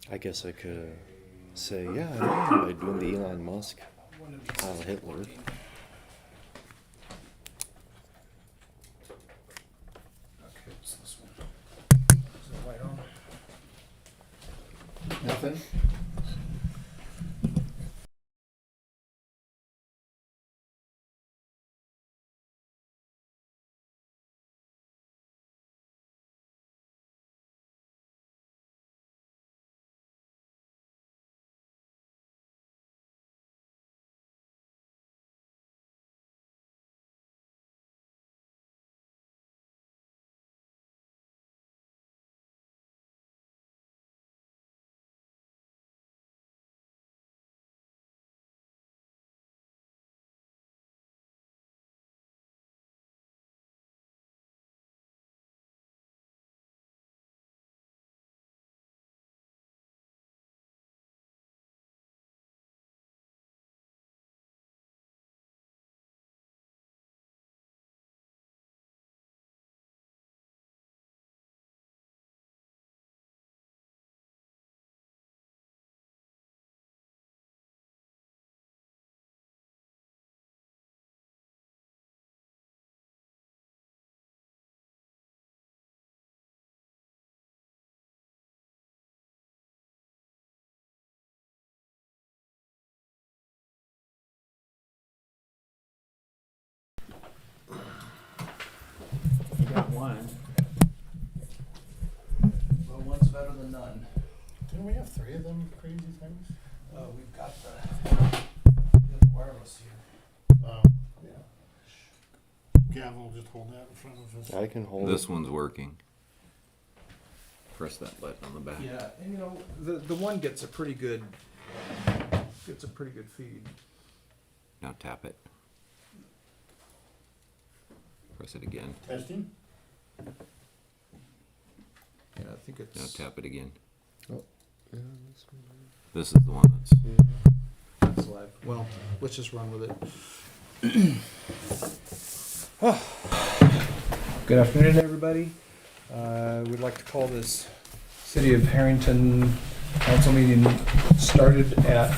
I guess I could say, yeah, I know by doing the Elon Musk, Heil Hitler. Okay, what's this one? Is it light on? Nothing? You got one. Well, one's better than none. Didn't we have 3 of them crazy things? We've got the wireless here. Oh, yeah. Gavin will just hold that in front of us. I can hold This it. one's working. Press that button on the back. Yeah, and you know, the one gets a pretty good feed. Now tap it. Press it again. Testing? Yeah, I think Now it's tap it again. Oh, yeah, This is the one that's. it's live. Well, let's just run with it. Good afternoon, everybody. We'd like to call this City of Harrington Council meeting started at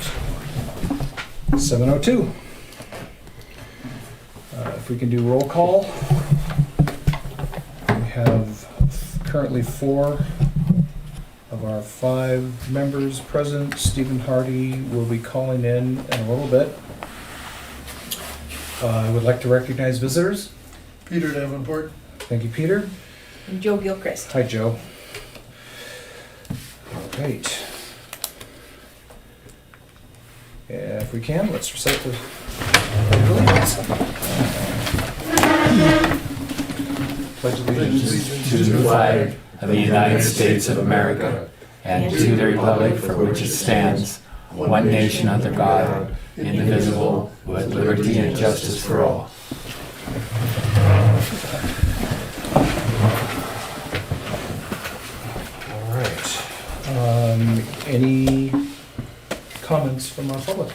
7:02. If we can do roll call. We have currently 4 of our 5 members present. Stephen Hardy will be calling in a little bit. I would like to recognize visitors. Peter Davenport. Thank you, Peter. And Joe Gilchrist. Hi, Joe. Great. If we can, let's recite the Pledge allegiance To the flag of the United States of America and to the republic for which it stands, one nation under God, indivisible, with liberty and justice for all. All right. Any comments from our public?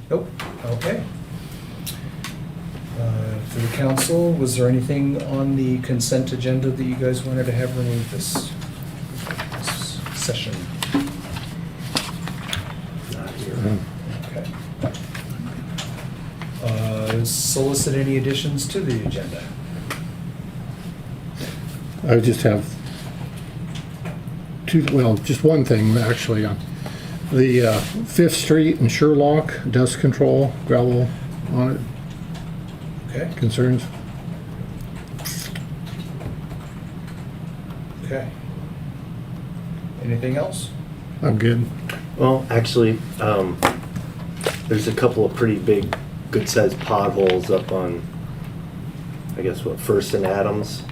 Nope. Okay. For the council, was there anything on the consent agenda that you guys wanted to have removed this session? Not here. Okay. Solicit any additions to the agenda? I would just have just one thing, actually. The 5th Street and Sherlock, dust control, gravel on it, Okay. concerns? Okay. Anything else? I'm good. Well, actually, there's a couple of pretty big, good-sized potholes up on, I guess, First and Adams.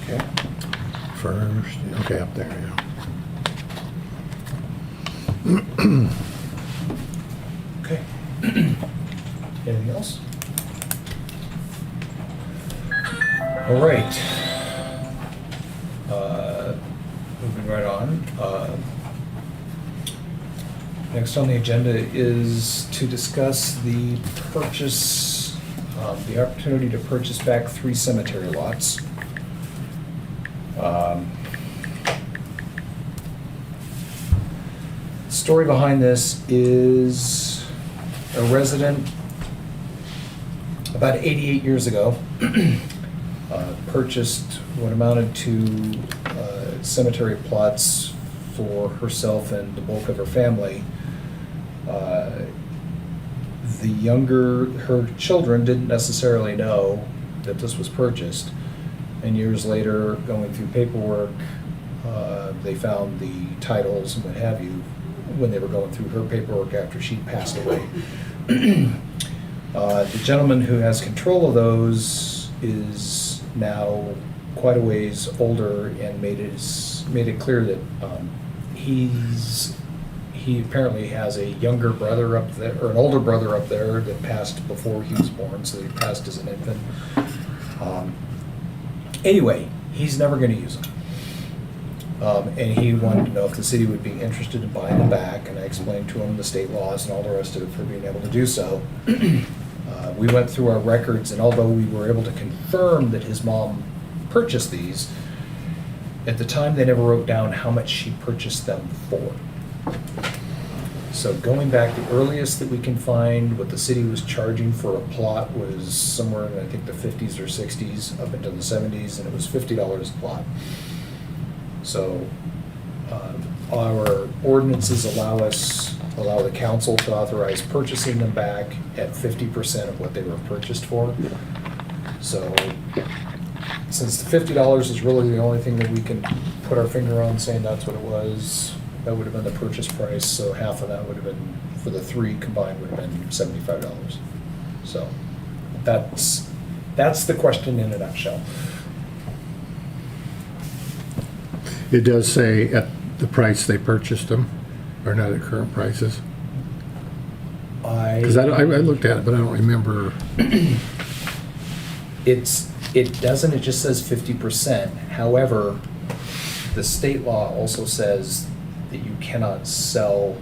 Okay. First, okay, up there, yeah. Okay. Anything else? All right. Moving right on. Next on the agenda is to discuss the purchase, the opportunity to purchase back 3 cemetery lots. story behind this is a resident about 88 years ago purchased what amounted to cemetery plots for herself and the bulk of her family. Her children didn't necessarily know that this was purchased. And years later, going through paperwork, they found the titles and what have you when they were going through her paperwork after she'd passed away. The gentleman who has control of those is now quite a ways older and made it clear that he apparently has a younger brother up there, or an older brother up there that passed before he was born, so he passed as an infant. Anyway, he's never going to use them. And he wanted to know if the city would be interested in buying them back, and I explained to him the state laws and all the rest of it for being able to do so. We went through our records, and although we were able to confirm that his mom purchased these, at the time they never wrote down how much she purchased them for. So going back, the earliest that we can find what the city was charging for a plot was somewhere in, I think, the 50s or 60s, up into the 70s, and it was $50 a plot. So our ordinances allow the council to authorize purchasing them back at 50% of what they were purchased for. So since the $50 is really the only thing that we can put our finger on saying that's what it was, that would have been the purchase price, so half of that would have been, for the three combined, would have been $75. So that's the question in a nutshell. It does say at the price they purchased them, or not at current prices. Because I looked at it, but I don't remember. It doesn't, it just says 50%. However, the state law also says that you cannot sell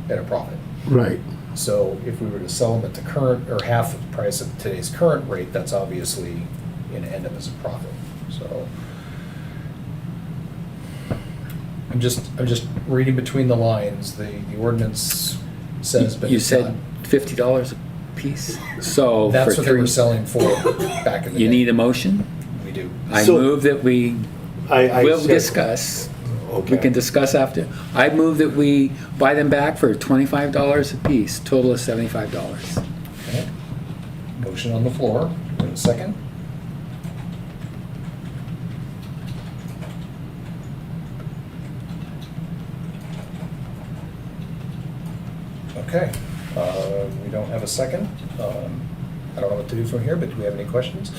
at a profit. Right. So if we were to sell them at the current, or half of the price of today's current rate, that's obviously going to end up as a profit. So I'm just reading between the lines. The ordinance says, but You it's said not. $50 a piece? So That's for what they were three, selling for back in the day. you need a motion? We do. I So- move that we I will said- discuss. Okay. We can discuss after. I move that we buy them back for $25 a piece, total of $75. Okay. Motion on the floor. Do we have a second? Okay. We don't have a second. I don't know what to do from here, but do we have any questions?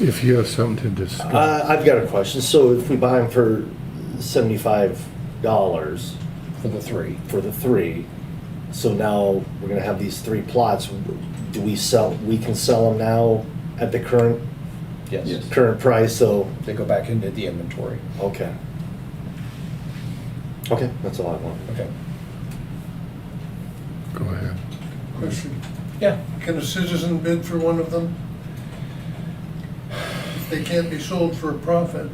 If you have something to discuss. I've got a question. So if we buy them for $75 For the three. for the three, so now we're gonna have these three plots. Do we can sell them now at the current Yes. current price? So They go back into the inventory. okay. Okay, that's all I want. Okay. Go ahead. Question, Yeah. can a citizen bid for one of them? If they can't be sold for a profit,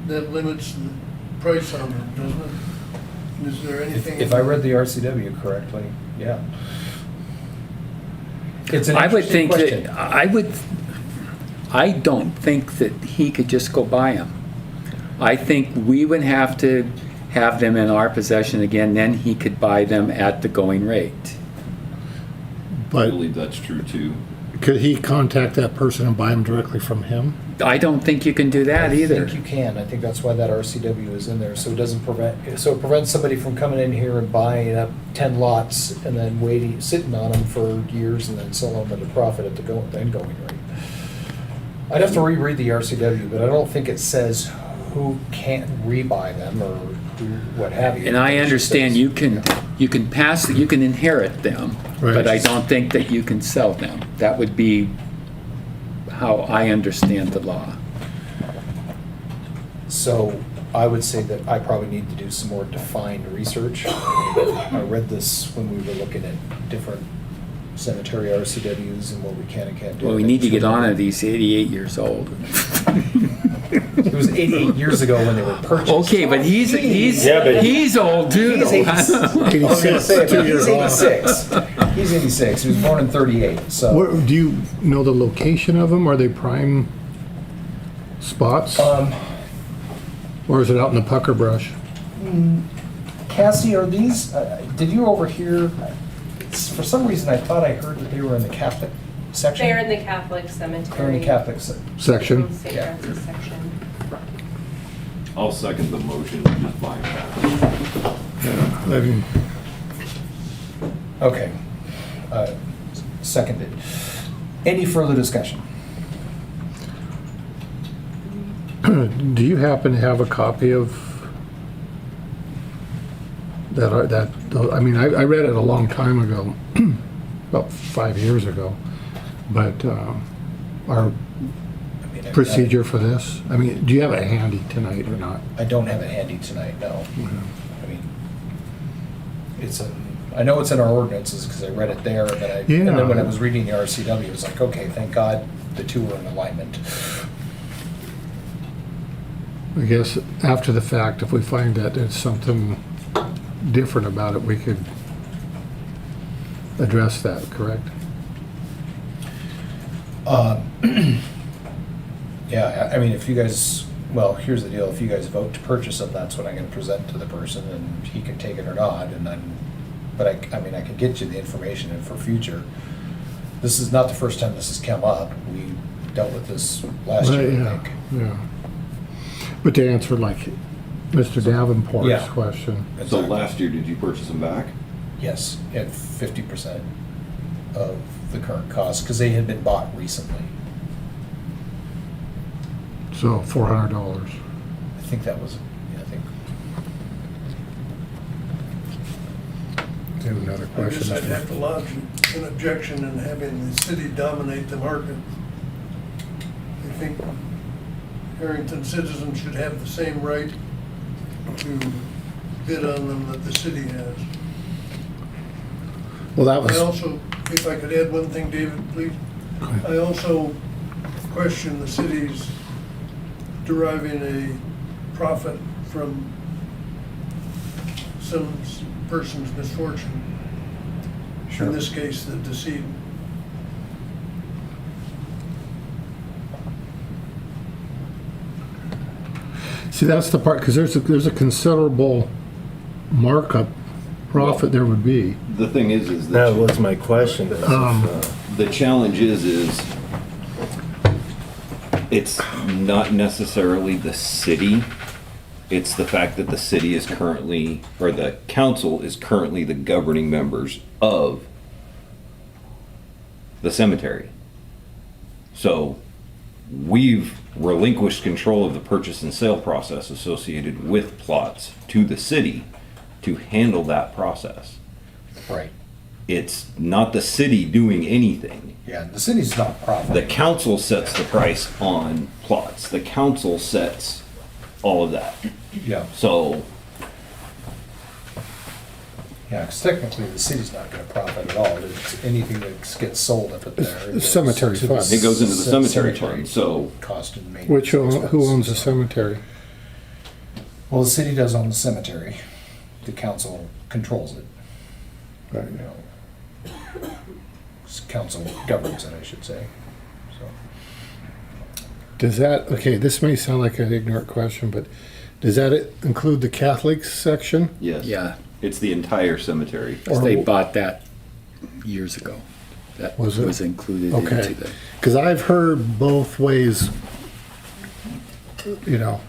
that limits the price on them, doesn't it? Is there anything? If I read the RCW correctly, yeah. It's an I would interesting think question. that, I don't think that he could just go buy them. I think we would have to have them in our possession again, then he could buy them at the going rate. I But believe that's true too. could he contact that person and buy them directly from him? I don't think you can do that either. I think you can. I think that's why that RCW is in there, so it doesn't so it prevents somebody from coming in here and buying up 10 lots and then sitting on them for years and then selling them at a profit at the then going rate. I'd have to reread the RCW, but I don't think it says who can't rebuy them or who, what have you. And I It just understand says- you can inherit them, but I Right. don't think that you can sell them. That would be how I understand the law. So I would say that I probably need to do some more defined research. I read this when we were looking at different cemetery RCWs and what we can and can't do. Well, we need to get on it, he's 88 years old. It was 88 years ago when they were purchased. Okay, but he's Yeah, but- he's old too. He's though. 86. I was gonna say, but he's 86. He's 86. He was born in 38. So, Where, do you know the location of them? Are they prime spots? Or is it out in the pucker brush? Cassie, are these? Did you overhear? For some reason, I thought I heard that they were in the Catholic section. They're in the Catholic cemetery. They're in the Catholic Section? St. Yeah. Francis section. I'll second the motion, just buying that. I mean, Okay. Seconded. Any further discussion? do you happen to have a copy of that, I mean, I read it a long time ago, about 5 years ago, but our I mean, procedure for this, I mean, do you have it handy tonight or not? I don't have it handy tonight, no. I mean, I know it's in our ordinances because I read it there, and then when I was reading the RCW, it was like, okay, thank God the two were in alignment. I guess after the fact, if we find that there's something different about it, we could address that, correct? Yeah, I mean, if you guys, well, here's the deal, if you guys vote to purchase them, that's what I'm gonna present to the person, and he can take it or not, and then, but I mean, I can get you the information, and for future, this is not the first time this has come up, we dealt with this last year, I Yeah, think. yeah. But to answer like Mr. Davenport's Yeah. question, So Exactly. last year, did you purchase them back? Yes, at 50% of the current cost, because they had been bought recently. so $400. I think that was, yeah, I think. Do you have another I guess question? I'd have to lodge an objection in having the city dominate the market. I think Harrington citizens should have the same right to bid on them that the city has. Well, that I was, also, if I could add one thing, David, please. I also question the city's deriving a profit from some person's misfortune. In this case, the decedent. see, that's the part, because there's a considerable markup profit there would be. The thing is That that was my question. the challenge is it's not necessarily the city. It's the fact that the city is currently, or the council is currently the governing members of the cemetery. So we've relinquished control of the purchase and sale process associated with plots to the city to handle that process. Right. It's not the city doing anything. Yeah, the city's not The profit. council sets the price on plots. The council sets all of that. Yeah, So, yeah, because technically the city's not gonna profit at all. It's anything that gets sold up at there. It's it goes cemetery to the fund. it goes into the cemetery cemetery fund, so Cost and maintenance. Which, who owns the expense. cemetery? Well, the city does own the cemetery. The council controls it. Right. You know, council governs it, I should say. So, Does that, okay, this may sound like an ignorant question, but does that include the Catholic section? yes. Yeah, It's the entire cemetery. 'cause they bought that years ago. That Was it? was included Okay. into the. Because I've heard both ways, you know,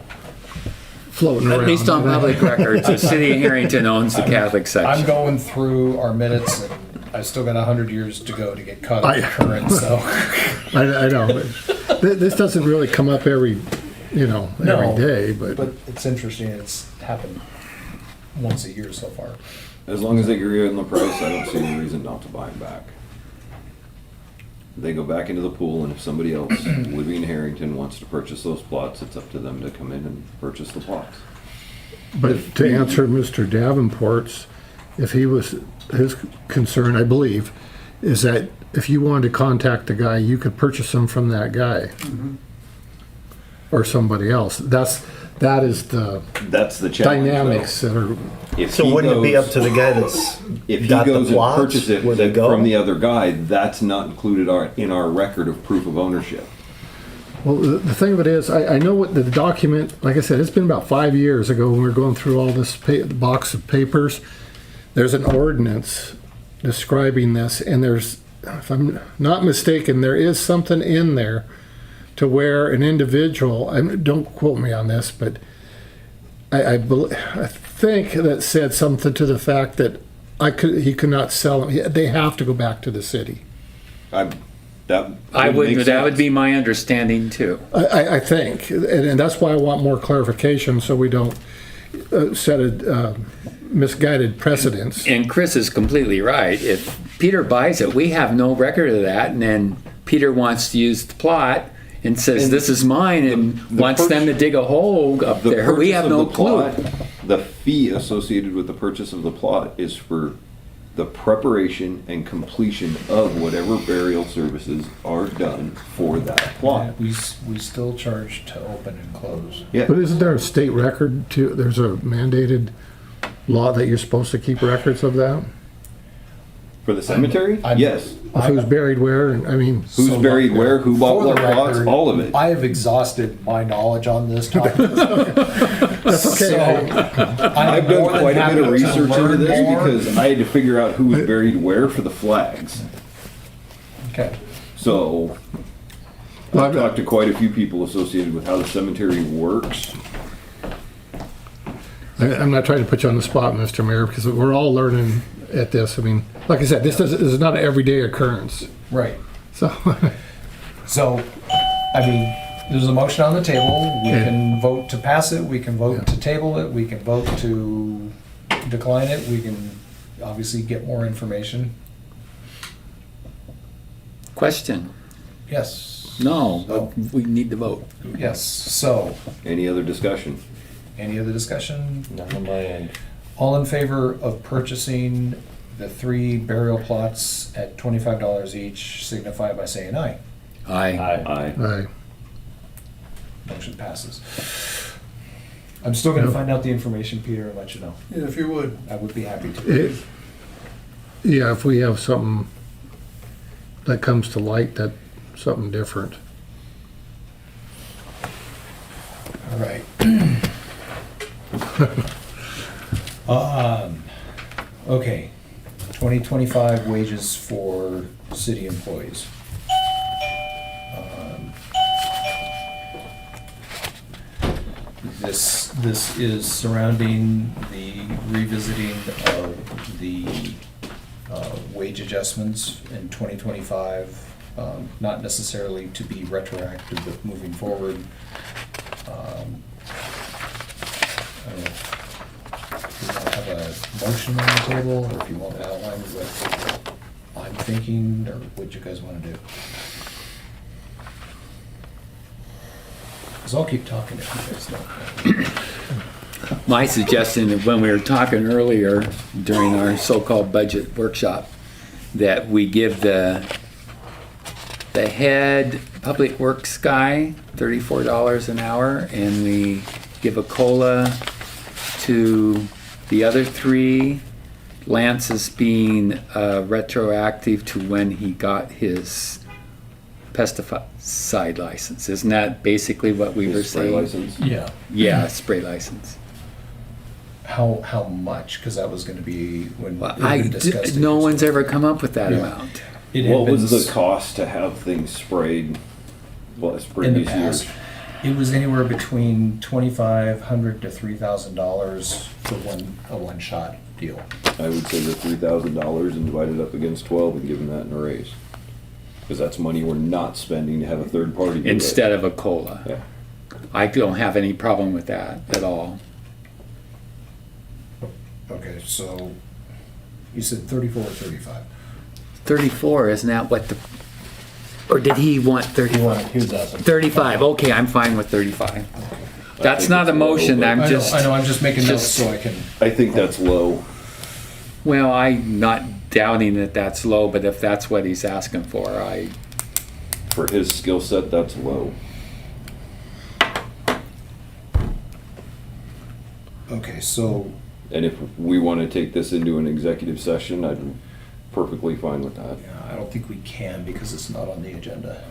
floating around. At least on public records, the city of Harrington owns the Catholic I'm section. going through our minutes, and I still got 100 years to go to get caught up to current, so. I know. This doesn't really come up every, you know, No, every day, but But it's interesting, it's happened once a year so far. As long as they agree on the price, I don't see any reason not to buy them back. They go back into the pool, and if somebody else living in Harrington wants to purchase those plots, it's up to them to come in and purchase the plots. But to answer Mr. Davenport's, if he was, his concern, I believe, is that if you wanted to contact the guy, you could purchase them from that guy. or somebody else. That is the That's the challenge. though. dynamics that are, If So he wouldn't it be goes- up to the guy that's If he got the goes and plots purchases it where they go? from the other guy, that's not included in our record of proof of ownership. well, the thing of it is, I know what the document, like I said, it's been about 5 years ago when we were going through all this box of papers. There's an ordinance describing this, and there's, if I'm not mistaken, there is something in there to where an individual, don't quote me on this, but I think that said something to the fact that he could not sell them. They have to go back to the city. That That would be my understanding too. I think, and that's why I want more clarification so we don't set a misguided precedence. And Chris is completely right. If Peter buys it, we have no record of that, and then Peter wants to use the plot and says, this is mine, and the wants them to dig a hole up The there. We purchase have of no the clue. plot, the fee associated with the purchase of the plot is for the preparation and completion of whatever burial services are done for that plot. We still charge to open and close. Yeah. But isn't there a state record too? There's a mandated law that you're supposed to keep records of that? For the cemetery? Yes. Of who's buried where, and I mean, Who's So, buried where, who bought For the what plots, record, all of it. I have exhausted my knowledge on this topic. that's okay. I've done quite a bit of research into this because I had to figure out who was buried where for the flags. Okay. So Well, I've talked to quite a few people associated with how the cemetery works. I'm not trying to put you on the spot, Mr. Mayor, because we're all learning at this. I mean, like I said, this is not an everyday occurrence. Right. So, So, I mean, there's a motion on the table. We can vote to pass it, we can vote to table it, we can vote to decline it, we can obviously get more information. Question? Yes. No, we need to vote. Yes, so, Any other discussion? any other discussion? None on my end. All in favor of purchasing the 3 burial plots at $25 each, signify by saying aye. Aye. Aye. right. Motion passes. I'm still gonna find out the information, Peter, and let you know. Yeah, if you would. I would be happy to. Yeah, if we have something that comes to light, that's something different. All right. Okay, 2025 wages for city employees. This is surrounding the revisiting of the wage adjustments in 2025, not necessarily to be retroactive, but moving forward. I don't know if you want to have a motion on the table, or if you want to outline what I'm thinking, or what you guys want to do. Because I'll keep talking if you guys don't. My suggestion, when we were talking earlier during our so-called budget workshop, that we give the head public works guy $34 an hour, and we give a COLA to the other 3. Lance is being retroactive to when he got his pesticide license. Isn't that basically what we were His spray saying? license. Yeah. Yeah, spray license. How much? Because that was going to be when Well, it had been discussed. no one's ever come up with that Yeah. amount. It had What been was the cost to have things sprayed last in the previous past? years? It was anywhere between $2,500 to $3,000 for a one-shot deal. I would say the $3,000 and divide it up against 12 and give them that in a raise. Because that's money we're not spending to have a third party do it. Instead of a COLA. Yeah. I don't have any problem with that at all. Okay, so you said 34 or 35? 34, isn't that what the, or did he want 35? He was asking. 35, okay, I'm fine with 35. That's not a motion, I'm just, I know, I'm just making notes just- so I can. I think that's low. well, I'm not doubting that that's low, but if that's what he's asking for, For his skill set, that's low. Okay, so, And if we want to take this into an executive session, I'm perfectly fine with that. yeah, I don't think we can because it's not on the agenda.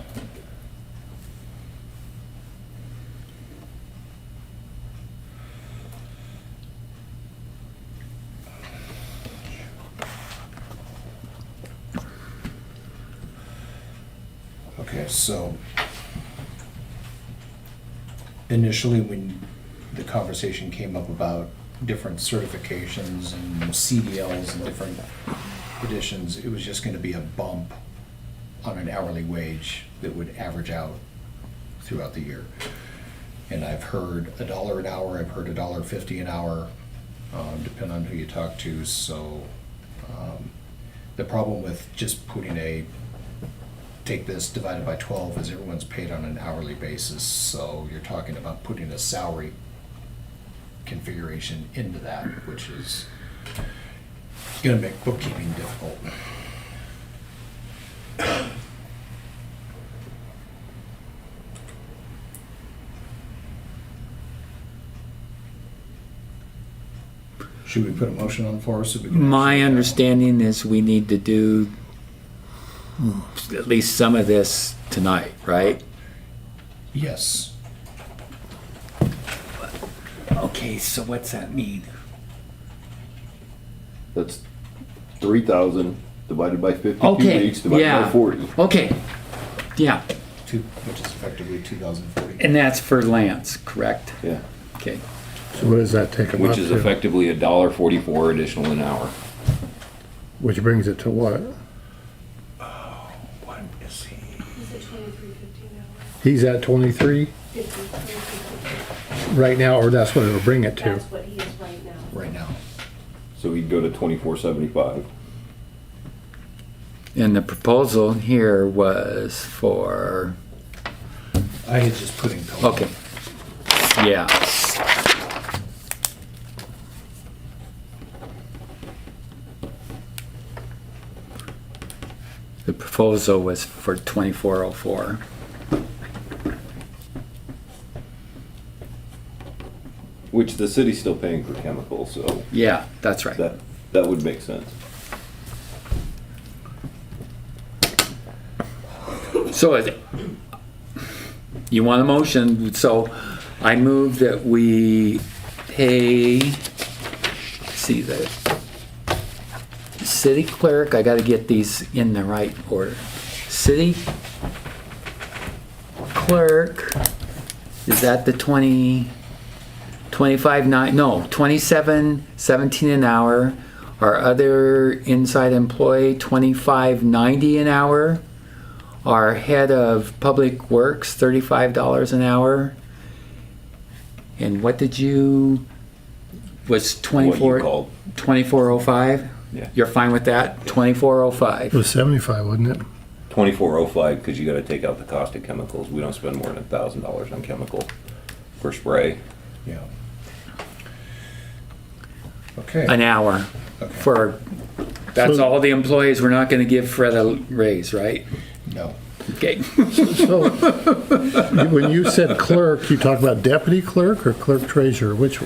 Okay, so initially when the conversation came up about different certifications and CDLs and different editions, it was just gonna be a bump on an hourly wage that would average out throughout the year. And I've heard $1 an hour, I've heard $1.50 an hour, depending on who you talk to, so, the problem with just putting take this divided by 12 is everyone's paid on an hourly basis, so you're talking about putting a salary configuration into that, which is gonna make bookkeeping difficult. Should we put a motion on for us so we can? My actually- understanding is we need to do at least some of this tonight, right? Yes. Okay, so what's that mean? That's 3,000 divided by 52 Okay, weeks divided yeah. by 40. Okay, yeah, Which is effectively 2040. and that's for Lance, correct? Yeah. Okay, So what does that take them up Which is to? effectively $1.44 additional an hour. Which brings it to what? What is he? Is it 23.50 an hour? He's at 23 23.50. right now, or that's what it'll bring it to? That's what he is right now. Right now. So he'd go to 24.75. and the proposal here was for, I had just put in. COLA. okay, yeah. The proposal was for 2404. Which the city's still paying for chemicals, so Yeah, that's right. that would make sense. So is it, you want a motion, so I move that we pay, let's see, the city clerk, I gotta get these in the right order. City clerk, is that the 27.17 an hour. Our other inside employee, 25.90 an hour. Our head of public works, $35 an hour. And what did you, was What 24, you called. 2405? Yeah. You're fine with that? It 2405. was 75, wasn't it? 24.05 because you got to take out the cost of chemicals. We don't spend more than $1,000 on chemical per spray. Yeah. Okay. An hour Okay. for, that's So- all the employees, we're not gonna give Fred a raise, right? No. Okay. So, when you said clerk, you talk about deputy clerk or clerk treasurer, which,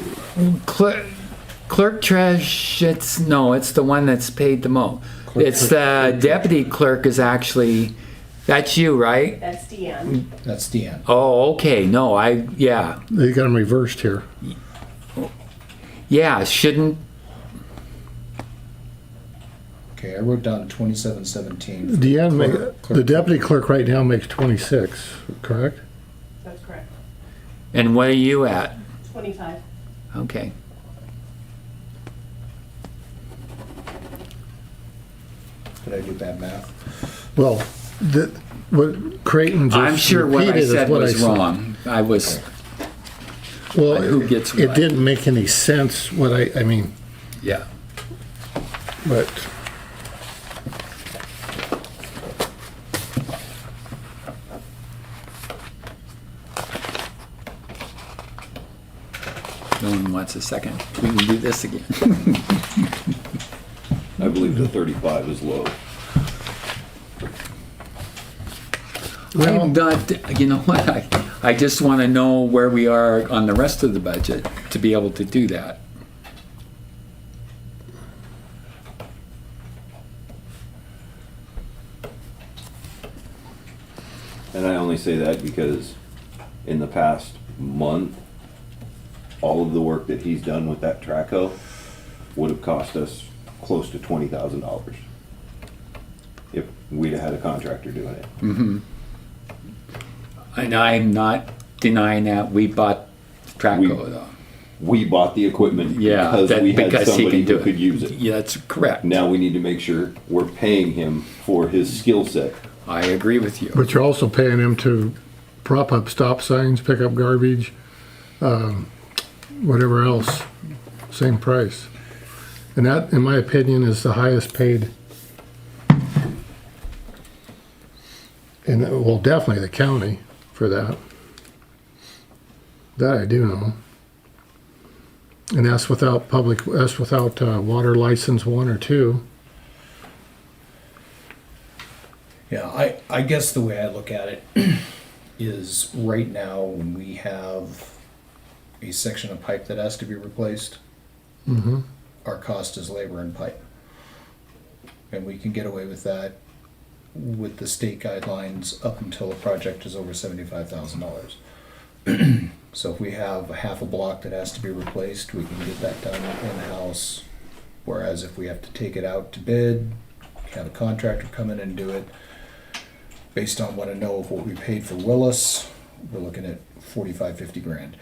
Clerk treasurer, it's the one that's paid the most. Clerk It's the deputy clerk is actually, that's you, right? That's Deanne. That's Deanne. Oh, okay, no, yeah, you got them reversed here. shouldn't, Okay, I wrote down 2717. for Deanne, clerk- the deputy clerk right now makes 26, correct? That's correct. and what are you at? 25. Okay. Did I do bad math? Well, what Creighton just I'm sure what I repeated is said what I was said. wrong. I was, Well, Who gets it what? didn't make any sense what I mean, yeah. but No one wants a second. We can do this again. I believe the 35 is low. I'm not, you know what, I just want to know where we are on the rest of the budget to be able to do that. And I only say that because in the past month, all of the work that he's done with that track hoe would have cost us close to $20,000 if we'd have had a contractor doing it. And I'm not denying that. We bought Traco though. We bought the equipment Yeah, because we had because he somebody can do who it. could use it. Yeah, that's correct. Now we need to make sure we're paying him for his skill set. I agree with you. But you're also paying him to prop up stop signs, pick up garbage, whatever else, same price. And that, in my opinion, is the highest paid. And, well, definitely the county for that. That I do know. And that's without water license 1 or 2. Yeah, I guess the way I look at it is right now when we have a section of pipe that has to be replaced, Mm-hmm. our cost is labor and pipe. And we can get away with that with the state guidelines up until a project is over $75,000. So if we have half a block that has to be replaced, we can get that done in-house. Whereas if we have to take it out to bid, have a contractor come in and do it, based on what I know of what we paid for Willis, we're looking at 45, 50 grand.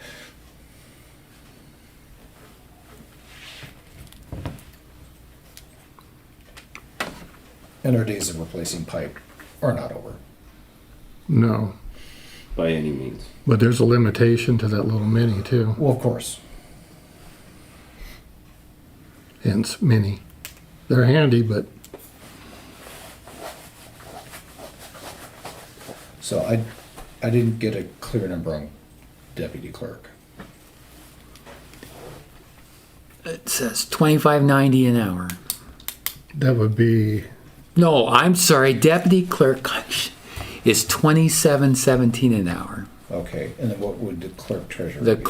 And our days of replacing pipe are not over. No, By any means. but there's a limitation to that little mini too. Well, of course. Hence mini. They're handy, but So I didn't get a clear number on deputy clerk. It says $25.90 an hour. that would be, No, I'm sorry. Deputy clerk is $27.17 an hour. Okay, and then what would the clerk treasurer The be?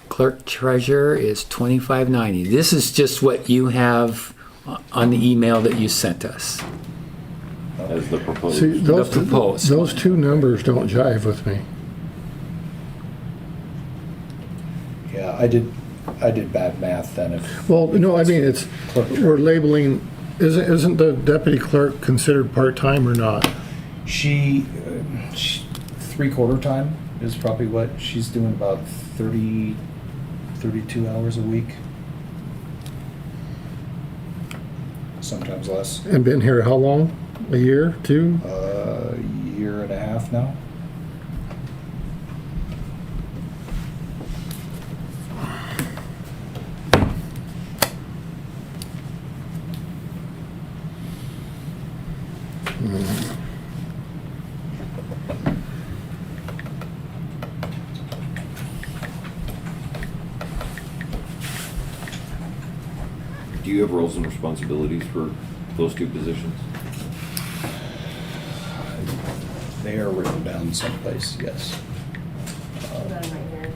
clerk treasurer is $25.90. This is just what you have on the email that you sent us. As the proposed. see, proposed. those two numbers don't jive with me. Yeah, I did bad math then. If Well, no, I mean, it's, Clerk. we're labeling, isn't the deputy clerk considered part-time or not? she 3/4 time is probably what she's doing, about 30, 32 hours a week. Sometimes less. And been here how long? A year, 2? A year and a half now. Do you have roles and responsibilities for those two positions? They are written down someplace, yes. Hold on right here.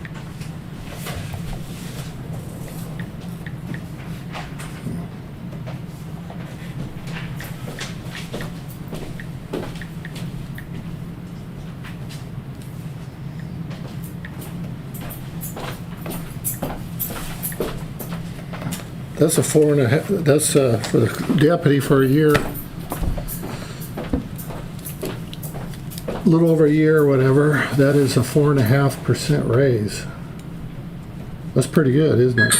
That's a 4.5, that's for the deputy for a year. A little over a year or whatever, that is a 4.5% raise. That's pretty good, isn't it?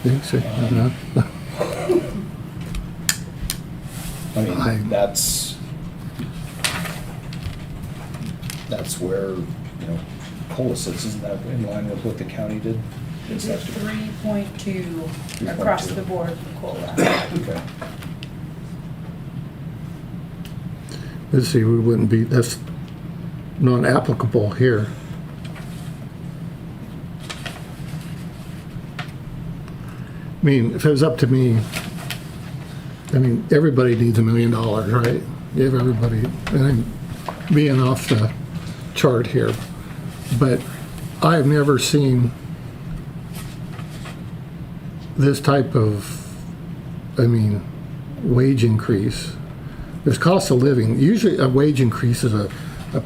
You see, I mean, I- that's where, you know, COLA sits, isn't that in line with what the county did? It's It's a actually- 3.2 3.2. across the board for COLA. Okay. let's see, we wouldn't be, that's non-applicable here. I mean, if it was up to me, I mean, everybody needs $1 million, right? Give everybody, and I'm being off the chart here, but I've never seen this type of, I mean, wage increase there's cost of living. Usually a wage increase is a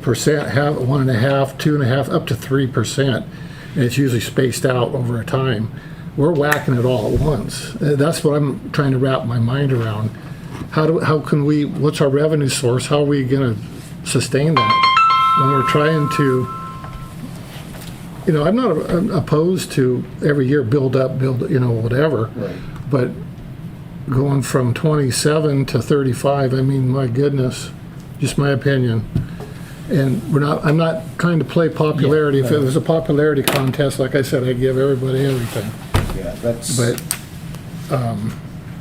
percent, 1.5%, 2.5%, up to 3%. And it's usually spaced out over a time. We're whacking it all at once. That's what I'm trying to wrap my mind around. How can we, what's our revenue source? How are we gonna sustain that when we're trying to, I'm not opposed to every year build, whatever. Right. But going from 27 to 35, I mean, my goodness, just my opinion. And I'm not trying to play popularity. Yeah, If no. it was a popularity contest, like I said, I'd give everybody everything. Yeah, that's. But,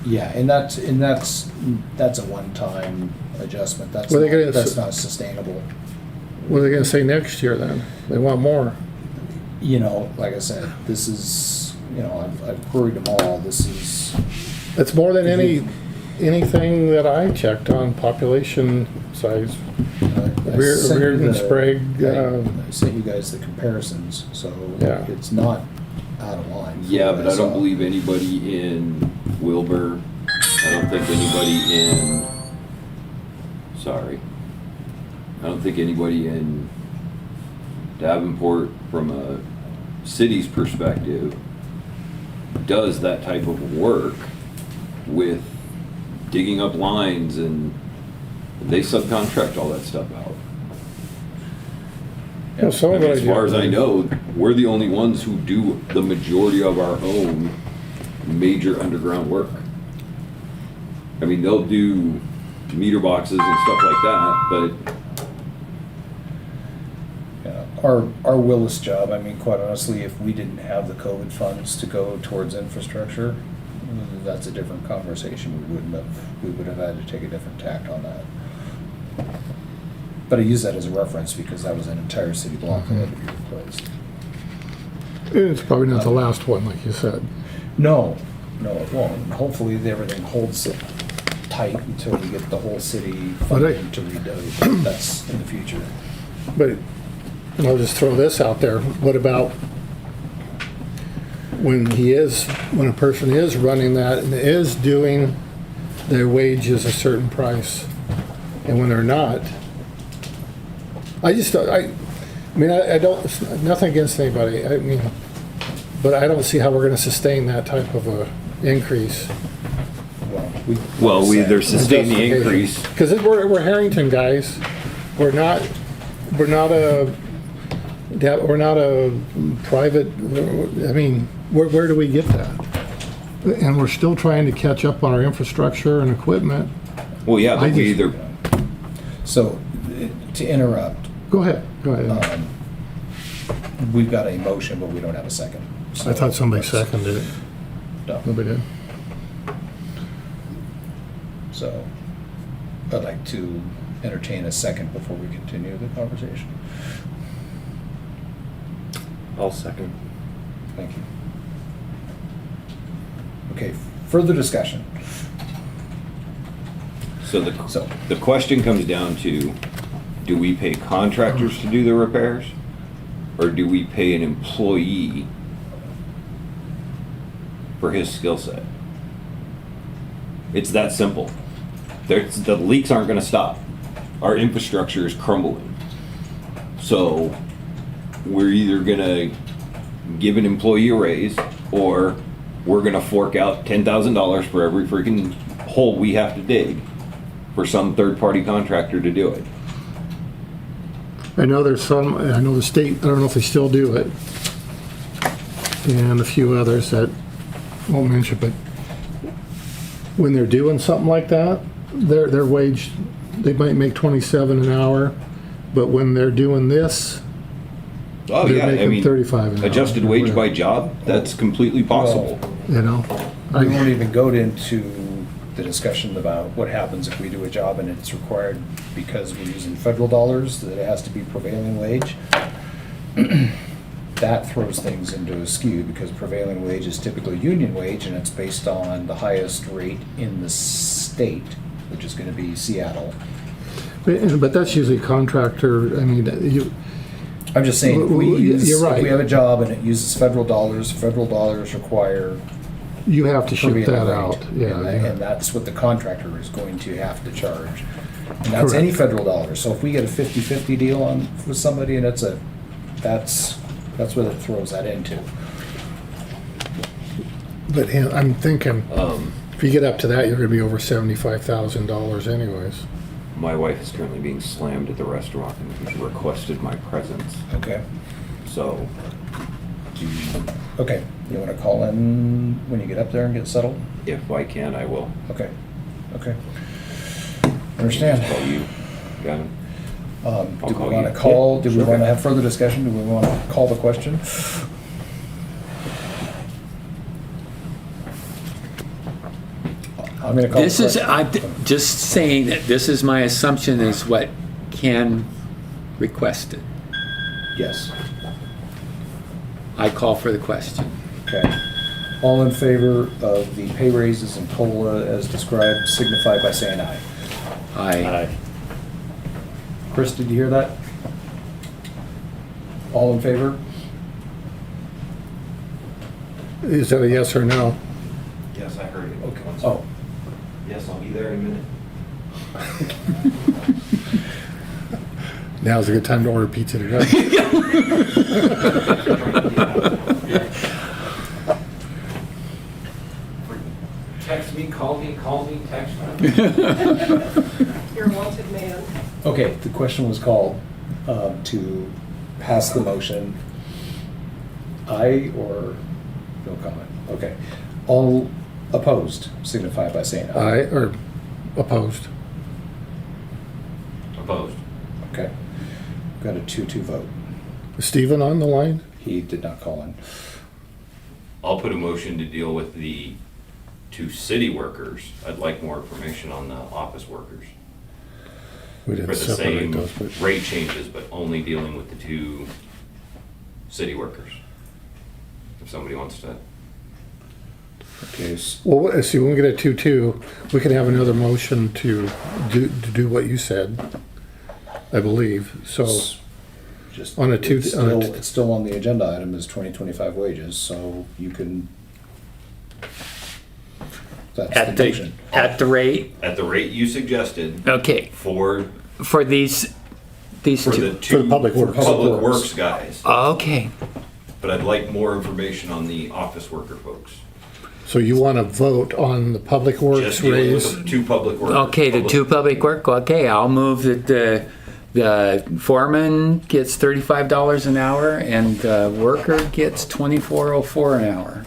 Yeah, and that's a one-time adjustment. Well, they gotta- That's not sustainable. what are they gonna say next year then? They want more. Like I said, this is, I've queried them all. This is, It's more than anything that I checked on population size. I sent you Reardon, the- Sprague, I sent you guys the comparisons, so Yeah. it's not out of line. for Yeah, what but I don't saw. believe anybody in Wilbur, I don't think anybody in, sorry, I don't think anybody in Davenport, from a city's perspective, does that type of work with digging up lines, and they subcontract all that stuff out. Yeah, some I of mean, it as far as I know, we're the only ones who do the majority of our own major underground work. I mean, they'll do meter boxes and stuff like that, but Yeah, our Willis job, I mean, quite honestly, if we didn't have the COVID funds to go towards infrastructure, that's a different conversation. We would have had to take a different tact on that. But I use that as a reference because that was an entire city block that had to be replaced. It's probably not the last one, like you said. No, it won't. Hopefully everything holds tight until we get the whole city funding to redo. That's in the future. But I'll just throw this out there. What about when a person is running that and is doing their wages a certain price, and when they're not? I don't, nothing against anybody. I mean, but I don't see how we're gonna sustain that type of a increase. well, we either sustain the increase. Because we're Harrington guys. We're not a private, I mean, where do we get that? And we're still trying to catch up on our infrastructure and equipment. Well, yeah, I but we just- either, So, to interrupt, Go ahead. we've got a motion, but we don't have a second. I thought somebody let's- seconded it. No. Nobody did. So, I'd like to entertain a second before we continue the conversation. I'll second. Thank you. Okay, further discussion. so So- the question comes down to, do we pay contractors to do the repairs? Or do we pay an employee for his skill set? It's that simple. The leaks aren't gonna stop. Our infrastructure is crumbling. So we're either gonna give an employee a raise, or we're gonna fork out $10,000 for every freaking hole we have to dig for some third-party contractor to do it. I know I know the state, I don't know if they still do it, and a few others that won't mention, but when they're doing something like that, their wage, they might make 27 an hour, but when they're doing this, Oh, they're yeah, I making mean, 35 an hour. adjusted wage by job, that's completely possible. You know? We won't even go into the discussion about what happens if we do a job and it's required because we're using federal dollars, that it has to be prevailing wage. That throws things into a skew because prevailing wage is typically union wage and it's based on the highest rate in the state, which is gonna be Seattle. But that's usually contractor, I mean, I'm just saying, if we You're right. have a job and it uses federal dollars require You have to ship prevailing that rate. out, yeah. And that's what the contractor is going to have to charge. And that's any Correct. federal dollars. So if we get a 50/50 deal on, with somebody and that's what it throws that into. But I'm thinking, Um, if you get up to that, you're gonna be over $75,000 anyways. my wife is currently being slammed at the restaurant and has requested my presence. Okay. So, Okay. You want to call in when you get up there and get settled? if I can, I will. Okay. Okay. Just Understand. call you, Gavin. I'll Do we call want to you. call, Yeah, do we sure. want to have further discussion? Do we want to call the question? I'm going to call the This is, question. I'm just saying that this is my assumption is what Ken requested. Yes. I call for the question. Okay. All in favor of the pay raises and COLA as described signify by saying aye. I, Chris, did you hear that? All in favor? Is that a yes or no? Yes, I heard it. Okay. Oh, Yes, I'll be there in a minute. Now's a good time to order pizza to go. Text me, call me, text me. You're a wanted man. okay. The question was called to pass the motion. Aye or no comment? Okay. All opposed signify by saying aye. Aye, or opposed? Opposed. Okay. Got a 2-2 vote. Is Stephen on the line? He did not call in. I'll put a motion to deal with the two city workers. I'd like more information on the office workers. We For didn't the separate same those, but rate changes, but only dealing with the two city workers. If somebody wants to. Okay. well, let's see, when we get a 2-2, we can have another motion to do what you said, I believe. So Just On a two- it's on a still, it's still on the agenda item as 2025 wages, so you can. That's at the motion. at the rate, At the rate you suggested okay, for for these the two. two public works. public Public works works. guys. Okay, But I'd like more information on the office worker folks. So you want to vote on the public works Just dealing raise? with the two public workers. okay, the two public work, okay, I'll move that the foreman gets $35 an hour and the worker gets $24.04 an hour.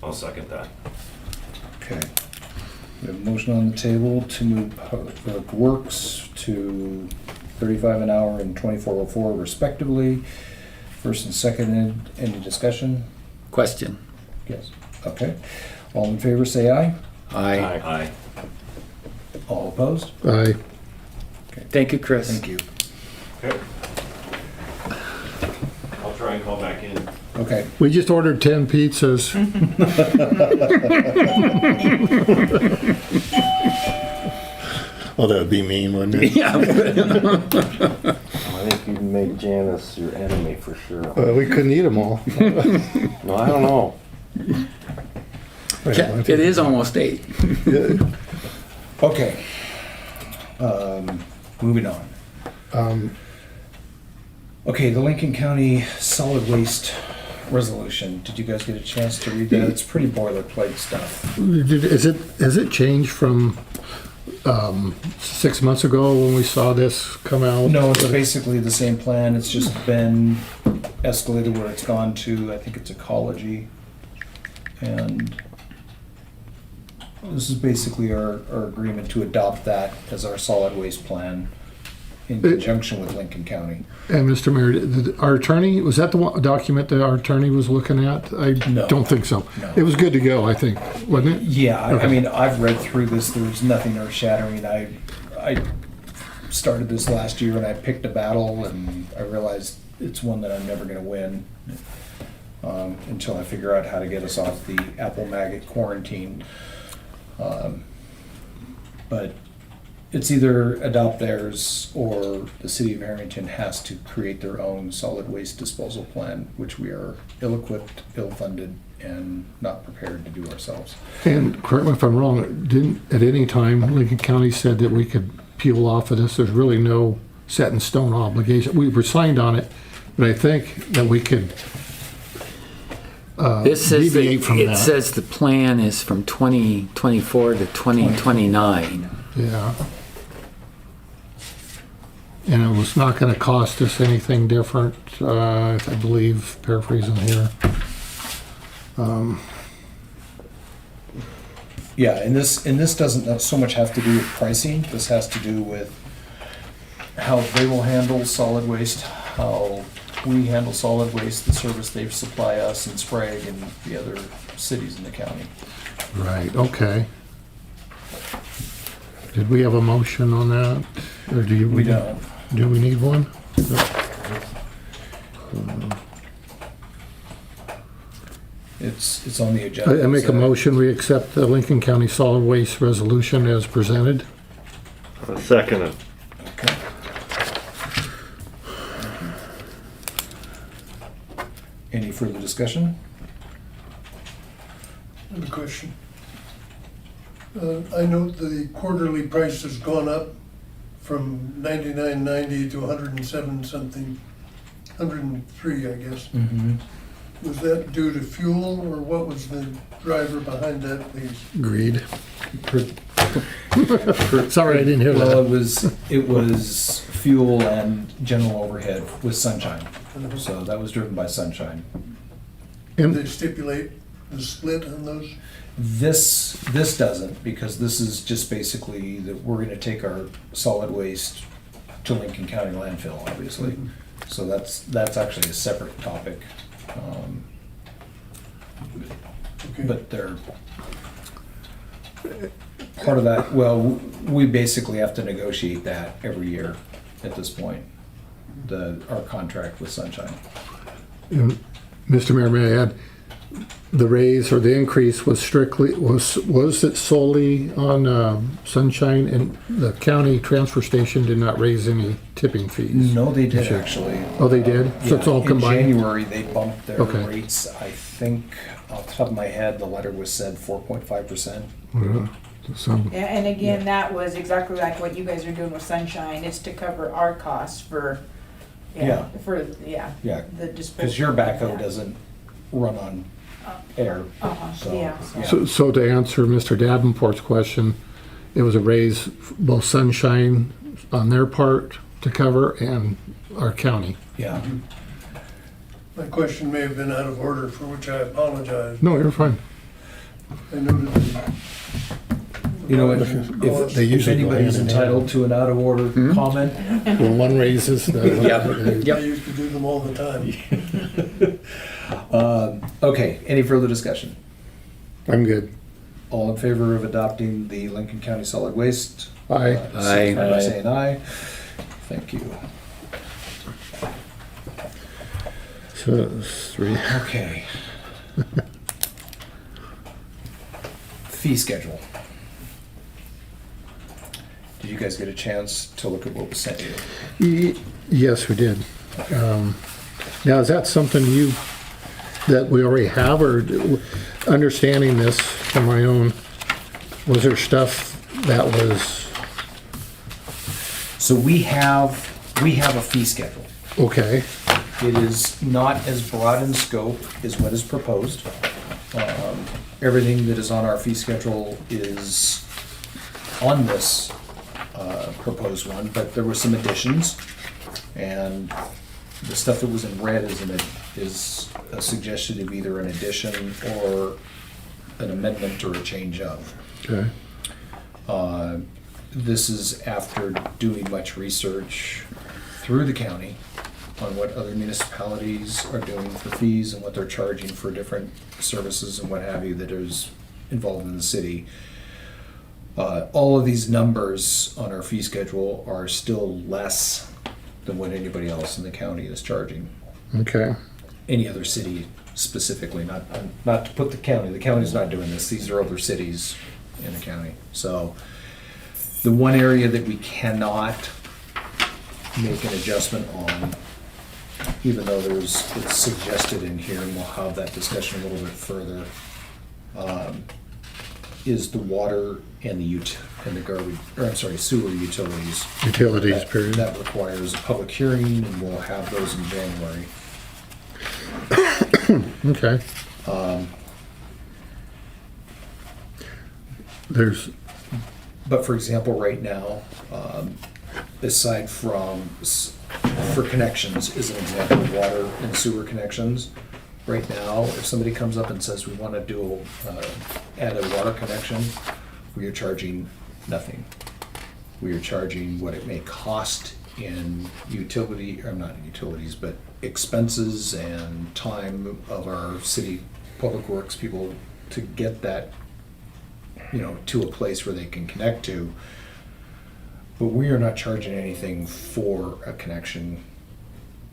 I'll second that. Okay. We have a motion on the table to move public works to 35 an hour and 2404 respectively. First and seconded. Any discussion? Question. Yes. Okay. All in favor, say aye. Aye. Aye. All opposed? Aye. Thank you, Chris. Thank you. Okay. I'll try and call back in. Okay. We just ordered 10 pizzas. Oh, that would be mean, wouldn't it? Yeah. I think you make Janice your enemy for sure. We couldn't eat them all. No, I don't know. It is almost 8. Okay. Moving on. Okay, the Lincoln County Solid Waste Resolution. Did you guys get a chance to read that? It's pretty boilerplate stuff. Has it changed from 6 months ago when we saw this come out? No, it's basically the same plan. It's just been escalated where it's gone to, I think it's ecology. And this is basically our agreement to adopt that as our solid waste plan in conjunction with Lincoln County. And Mr. Mayor, our attorney, was that the document that our attorney was looking at? I No. don't think so. No. It was good to go, I think, wasn't it? Yeah, I Okay. mean, I've read through this. There's nothing earth shattering. I started this last year and I picked a battle and I realized it's one that I'm never going to win until I figure out how to get us off the apple maggot quarantine. But It's either adopt theirs or the city of Harrington has to create their own solid waste disposal plan, which we are ill-equipped, ill-funded, and not prepared to do ourselves. And correct me if I'm wrong, didn't at any time Lincoln County said that we could peel off of this? There's really no set in stone obligation. We were signed on it, but I think that we could This says, deviate from it that. says the plan is from 2024 to 2029. Yeah. And it was not gonna cost us anything different, I believe, paraphrasing here. Yeah, and this doesn't so much have to do with pricing. This has to do with how they will handle solid waste, how we handle solid waste, the service they supply us in Sprague and the other cities in the county. Right, okay. Did we have a motion on that? Or do you? We don't. Do we need one? It's on the agenda. I make a so- motion, we accept the Lincoln County Solid Waste Resolution as presented. Second it. Okay. Any further discussion? I have a question. I note the quarterly price has gone up from $99.90 to $107 something, 103, I guess. Mm-hmm. Was that due to fuel, or what was the driver behind that, please? Agreed. Sorry, I didn't hear Well, that. it was fuel and general overhead with Sunshine. So that was driven by Sunshine. Did And they stipulate the split on those? This doesn't, because this is just basically that we're gonna take our solid waste to Lincoln County landfill, obviously. So that's actually a separate topic. Okay. But they're part of that, well, we basically have to negotiate that every year at this point, our contract with Sunshine. Mr. Mayor, may I add, the raise or the increase was strictly, was it solely on Sunshine, and the county transfer station did not raise any tipping fees? No, they did Sure. actually. Oh, they did? So it's all combined? In January, they bumped their Okay. rates, I think, off the top of my head, the letter was said 4.5%. Some, Yeah, and again, that was exactly like what you guys are doing with Sunshine, it's to cover our costs for, Yeah. yeah, Yeah, the disposal. because your backhoe doesn't run on air. Uh-huh, So, yeah. so to answer Mr. Davenport's question, it was a raise, both Sunshine on their part to cover and our county. Yeah. My question may have been out of order, for which I apologize. No, you're fine. I noted the You know, They if usually go anybody's hand in hand. entitled to an out of order comment, When one raises, I used to do them all the time. okay, any further discussion? I'm good. All in favor of adopting the Lincoln County Solid Waste? Aye. Signify by Aye. saying aye. Thank you. So it's three. Okay. Fee schedule. Did you guys get a chance to look at what was sent you? Yes, we did. Now, is that something that we already have, or understanding this from my own, was there stuff that was, So we have a fee schedule. okay, It is not as broad in scope as what is proposed. Everything that is on our fee schedule is on this proposed one, but there were some additions. And the stuff that was in red is a suggestion of either an addition or an amendment or a change of. okay, This is after doing much research through the county on what other municipalities are doing for fees and what they're charging for different services and what have you that is involved in the city. All of these numbers on our fee schedule are still less than what anybody else in the county is charging. okay. Any other city specifically, not to put the county's not doing this, these are other cities in the county. So The one area that we cannot make an adjustment on, even though it's suggested in here, and we'll have that discussion a little bit further, is the water and the garbage, or I'm sorry, sewer utilities. Utilities, That- period. That requires a public hearing, and we'll have those in January. Okay. There's, But for example, right now, aside from, for connections, is an example of water and sewer connections. Right now, if somebody comes up and says, we want to do, add a water connection, we are charging nothing. We are charging what it may cost in utility, or not utilities, but expenses and time of our city public works people to get that, to a place where they can connect to. But we are not charging anything for a connection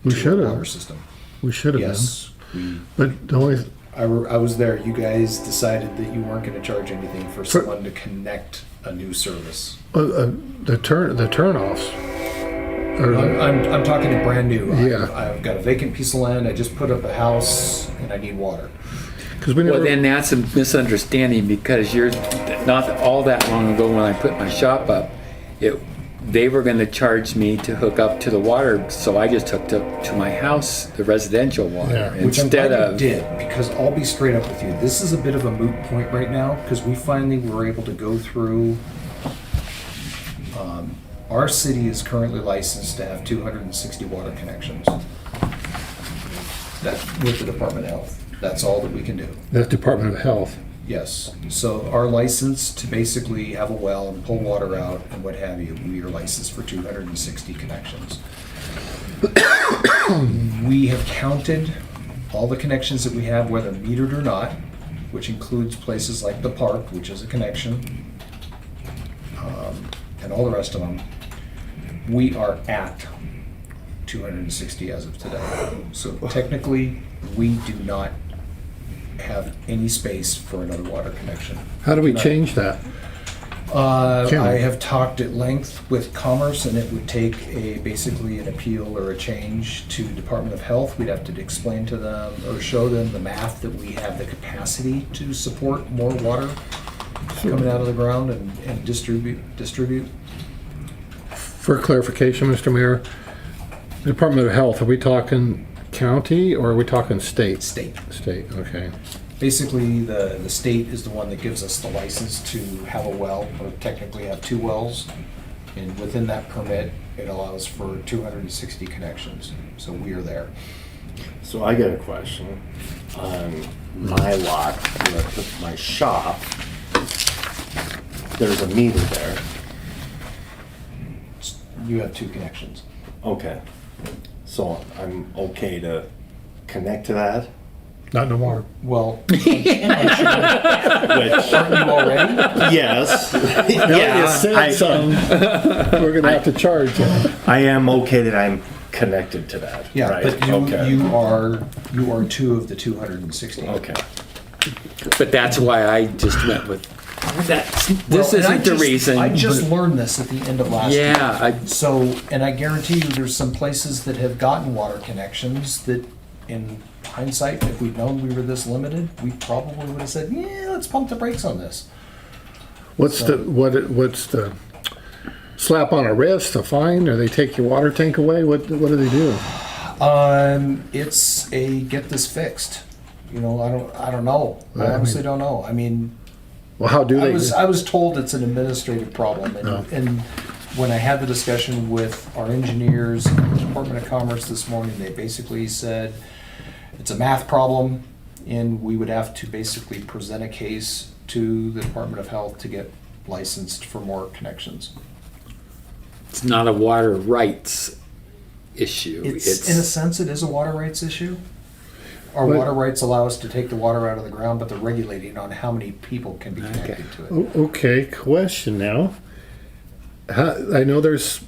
We to should a have. water system. we should have been. Yes, we, But the only, I was there. You guys decided that you weren't gonna charge anything for someone to connect a new service. the turnoffs. Or I'm talking a brand new. Yeah. I've got a vacant piece of land. I just put up a house and I need water. because we Well, never. then that's a misunderstanding because you're, not all that long ago when I put my shop up, they were gonna charge me to hook up to the water, so I just hooked up to my house, the residential water, Yeah. Which I'm instead glad you of. did, because I'll be straight up with you. This is a bit of a moot point right now, because we finally were able to go through. Our city is currently licensed to have 260 water connections. That, with the Department of Health. That's all that we can do. That's Department of Health. Yes. So our license to basically have a well and pull water out and what have you, we are licensed for 260 connections. We have counted all the connections that we have, whether metered or not, which includes places like the park, which is a connection, and all the rest of them. We are at 260 as of today. So technically, we do not have any space for another water connection. How do we No. change that? Can I we? have talked at length with Commerce, and it would take basically an appeal or a change to Department of Health. We'd have to explain to them or show them the math that we have the capacity to support more water coming out of the ground and distribute. For clarification, Mr. Mayor, Department of Health, are we talking county or are we talking state? State. State, okay. Basically, the state is the one that gives us the license to have a well, or technically have two wells. And within that permit, it allows for 260 connections. So we are there. So I got a question. On my lot, where I put my shop, there's a meter there. You have two connections. Okay. So I'm okay to connect to that? Not no more. Well, Which, aren't you already? yes. You said some. We're gonna have to charge you. I am okay that I'm connected to that. Yeah, right? but Okay. you are two of the 260. Okay. But that's why I just went with that. This Well, and I isn't the just- reason. I just but- learned this at the end of last year. Yeah, So, and I guarantee you, there's some places that have gotten water connections that, in hindsight, if we'd known we were this limited, we probably would have said, yeah, let's pump the brakes on this. What's the slap on a wrist, a fine, or they take your water tank away? What do they do? It's a get this fixed. I don't know. I I honestly mean- don't know. I mean, Well, how do I they? was told it's an administrative problem, and when I had the discussion with our engineers and the Department of Commerce this morning, they basically said it's a math problem, and we would have to basically present a case to the Department of Health to get licensed for more connections. It's not a water rights issue. It's in a sense, it is a water rights issue. Our But- water rights allow us to take the water out of the ground, but they're regulating on how many people can be connected to it. Okay, question now. I know there's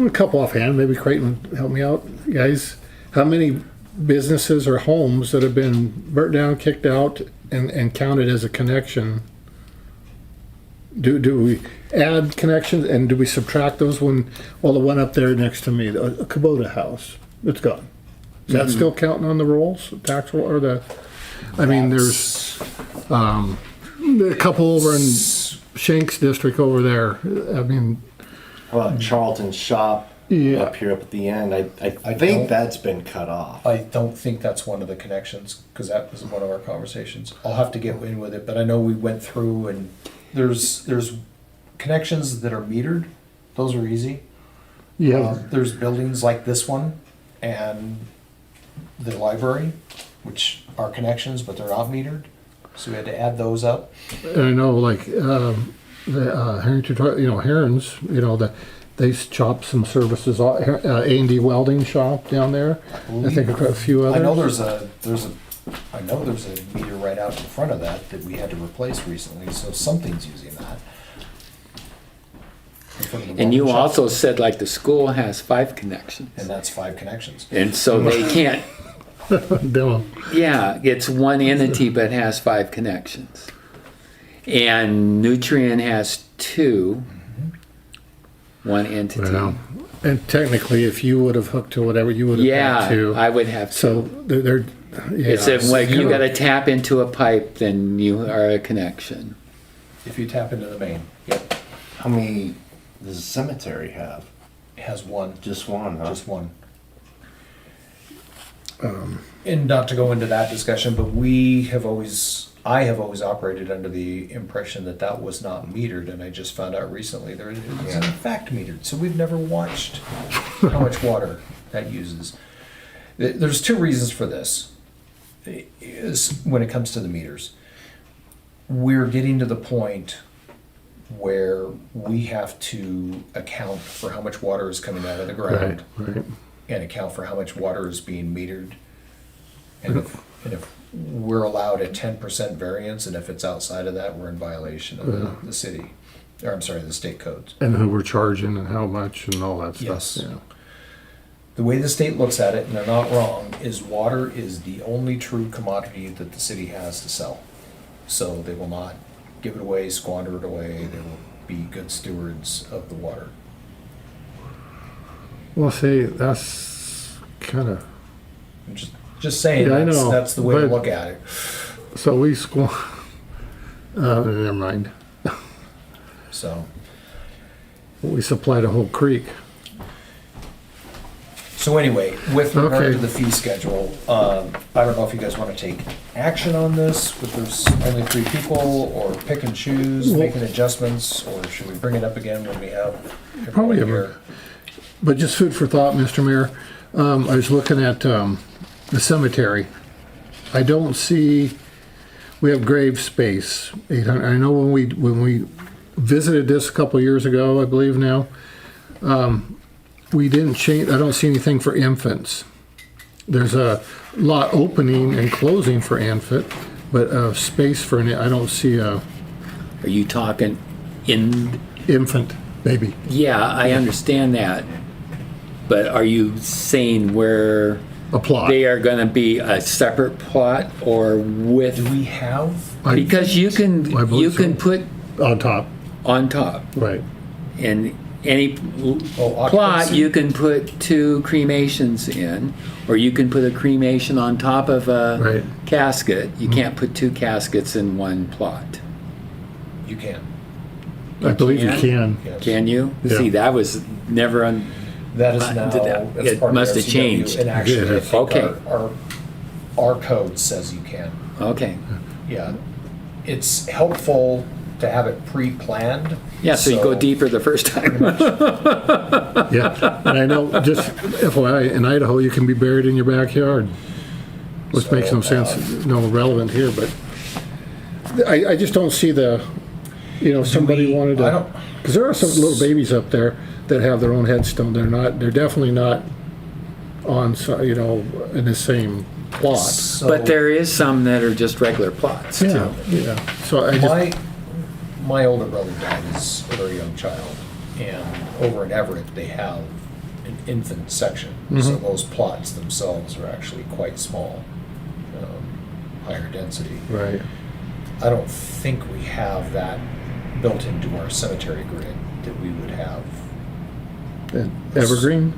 a couple offhand, maybe Creighton help me out, guys. How many businesses or homes that have been burnt down, kicked out, and counted as a connection Do we add connections and do we subtract those when, well, the one up there next to me, the Kubota house, it's gone. Is that still counting on the rolls, tax roll, or the, I mean, there's, a couple over in Shanks District over there, I mean, How about Charlton Shop Yeah. up here up at the end? I don't- think that's been cut off. I don't think that's one of the connections, because that was one of our conversations. I'll have to get in with it, but I know we went through and there's connections that are metered. Those are easy. yeah, There's buildings like this one and the library, which are connections, but they're not metered. So we had to add those up. and I know like, the, Harrington, Herons, they chop some services, A&D Welding Shop down there. I think a few others. I know there's a meter right out in front of that we had to replace recently, so something's using that. In front of the And you welding shop. also said like the school has 5 connections. And that's 5 connections. And so they can't, Demo. yeah, it's one entity but has 5 connections. And Nutrien has 2, one entity. Well, and technically, if you would have hooked to whatever, you would have Yeah, had to. I would have to. So they're yeah. It's a, like you gotta tap into a pipe, then you are a connection. If you tap into the main, yep, How many does the cemetery have? it has one, Just one, huh? just one. And not to go into that discussion, but I have always operated under the impression that that was not metered, and I just found out recently it is in fact metered. So we've never watched how much water that uses. There's 2 reasons for this. Is when it comes to the meters, we're getting to the point where we have to account for how much water is coming out of the ground Right. and account for how much water is being metered. And if we're allowed a 10% variance, and if it's outside of that, we're in violation of the city, or I'm sorry, the state codes. And who we're charging and how much and all that stuff. Yes. Yeah. The way the state looks at it, and they're not wrong, is water is the only true commodity that the city has to sell. So they will not give it away, squander it away. They will be good stewards of the water. Well, see, that's kind of, I'm just saying, Yeah, I that's, know, that's the way to but- look at it. so we never mind. So, We supplied a whole creek. so anyway, with regard Okay. to the fee schedule, I don't know if you guys want to take action on this, but there's only 3 people, or pick and choose, Well- making adjustments, or should we bring it up again when we have Probably everyone ever. here? But just food for thought, Mr. Mayor. I was looking at the cemetery. I don't see, we have grave space, 800. I know when we visited this a couple of years ago, I believe now, we didn't change, I don't see anything for infants. There's a lot opening and closing for infant, but space for, I don't see a Are you talking in, infant baby. yeah, I understand that. But are you saying where A plot. they are gonna be a separate plot or Do with? we have, Because you I can believe so. put On top, on top. right. In any plot, occupancy? you can put 2 cremations in, or you can put a cremation on top of a Right. casket. You can't put 2 caskets in one plot. you can. I believe you can. Yes. Can you? Yeah. See, that was never on. That is now, Did that- that's it part of must the have RCW, changed. And actually, I Yeah. think Okay. our code says you can. Okay. Yeah. It's helpful to have it pre-planned. Yeah, so you go deeper the first time. Yeah, and I know, just FYI, in Idaho, you can be buried in your backyard, which So, makes no sense, no relevant here, but I just don't see the, somebody wanted I to, don't, because there are some little babies up there that have their own headstone. They're definitely not on, in the same plot. so But there is some that are just regular plots too. Yeah, so I just, my older brother died as a very young child, and over in Everett, they have an infant section. So those plots themselves are actually quite small, higher density. right, I don't think we have that built into our cemetery grid that we would have. Evergreen?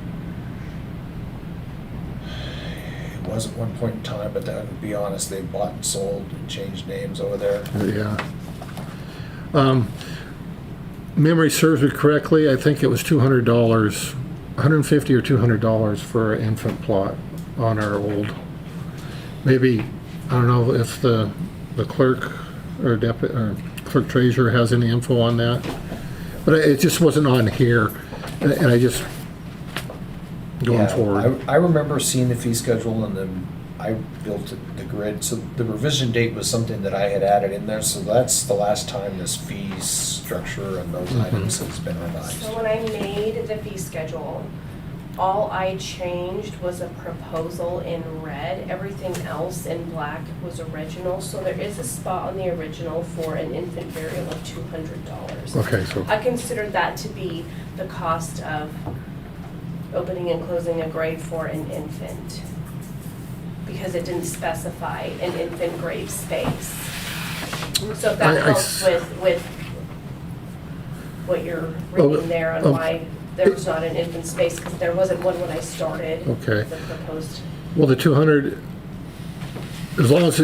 It was at one point in time, but that, to be honest, they bought and sold and changed names over there. Yeah. Memory serves me correctly, I think it was $200, $150 or $200 for an infant plot on our old. Maybe, I don't know if the clerk or deputy or clerk treasurer has any info on that, but it just wasn't on here, and I just going Yeah, forward. I remember seeing the fee schedule and then I built the grid. So the revision date was something that I had added in there. So that's the last time this fee structure and those items has been revised. So when I made the fee schedule, all I changed was a proposal in red. Everything else in black was original. So there is a spot on the original for an infant burial of $200. Okay, so I considered that to be the cost of opening and closing a grave for an infant, because it didn't specify an infant grave space. So if that I helps with what you're reading there on why there was not an infant space, because there wasn't one when I started. Okay. The proposed. well, the 200, as long as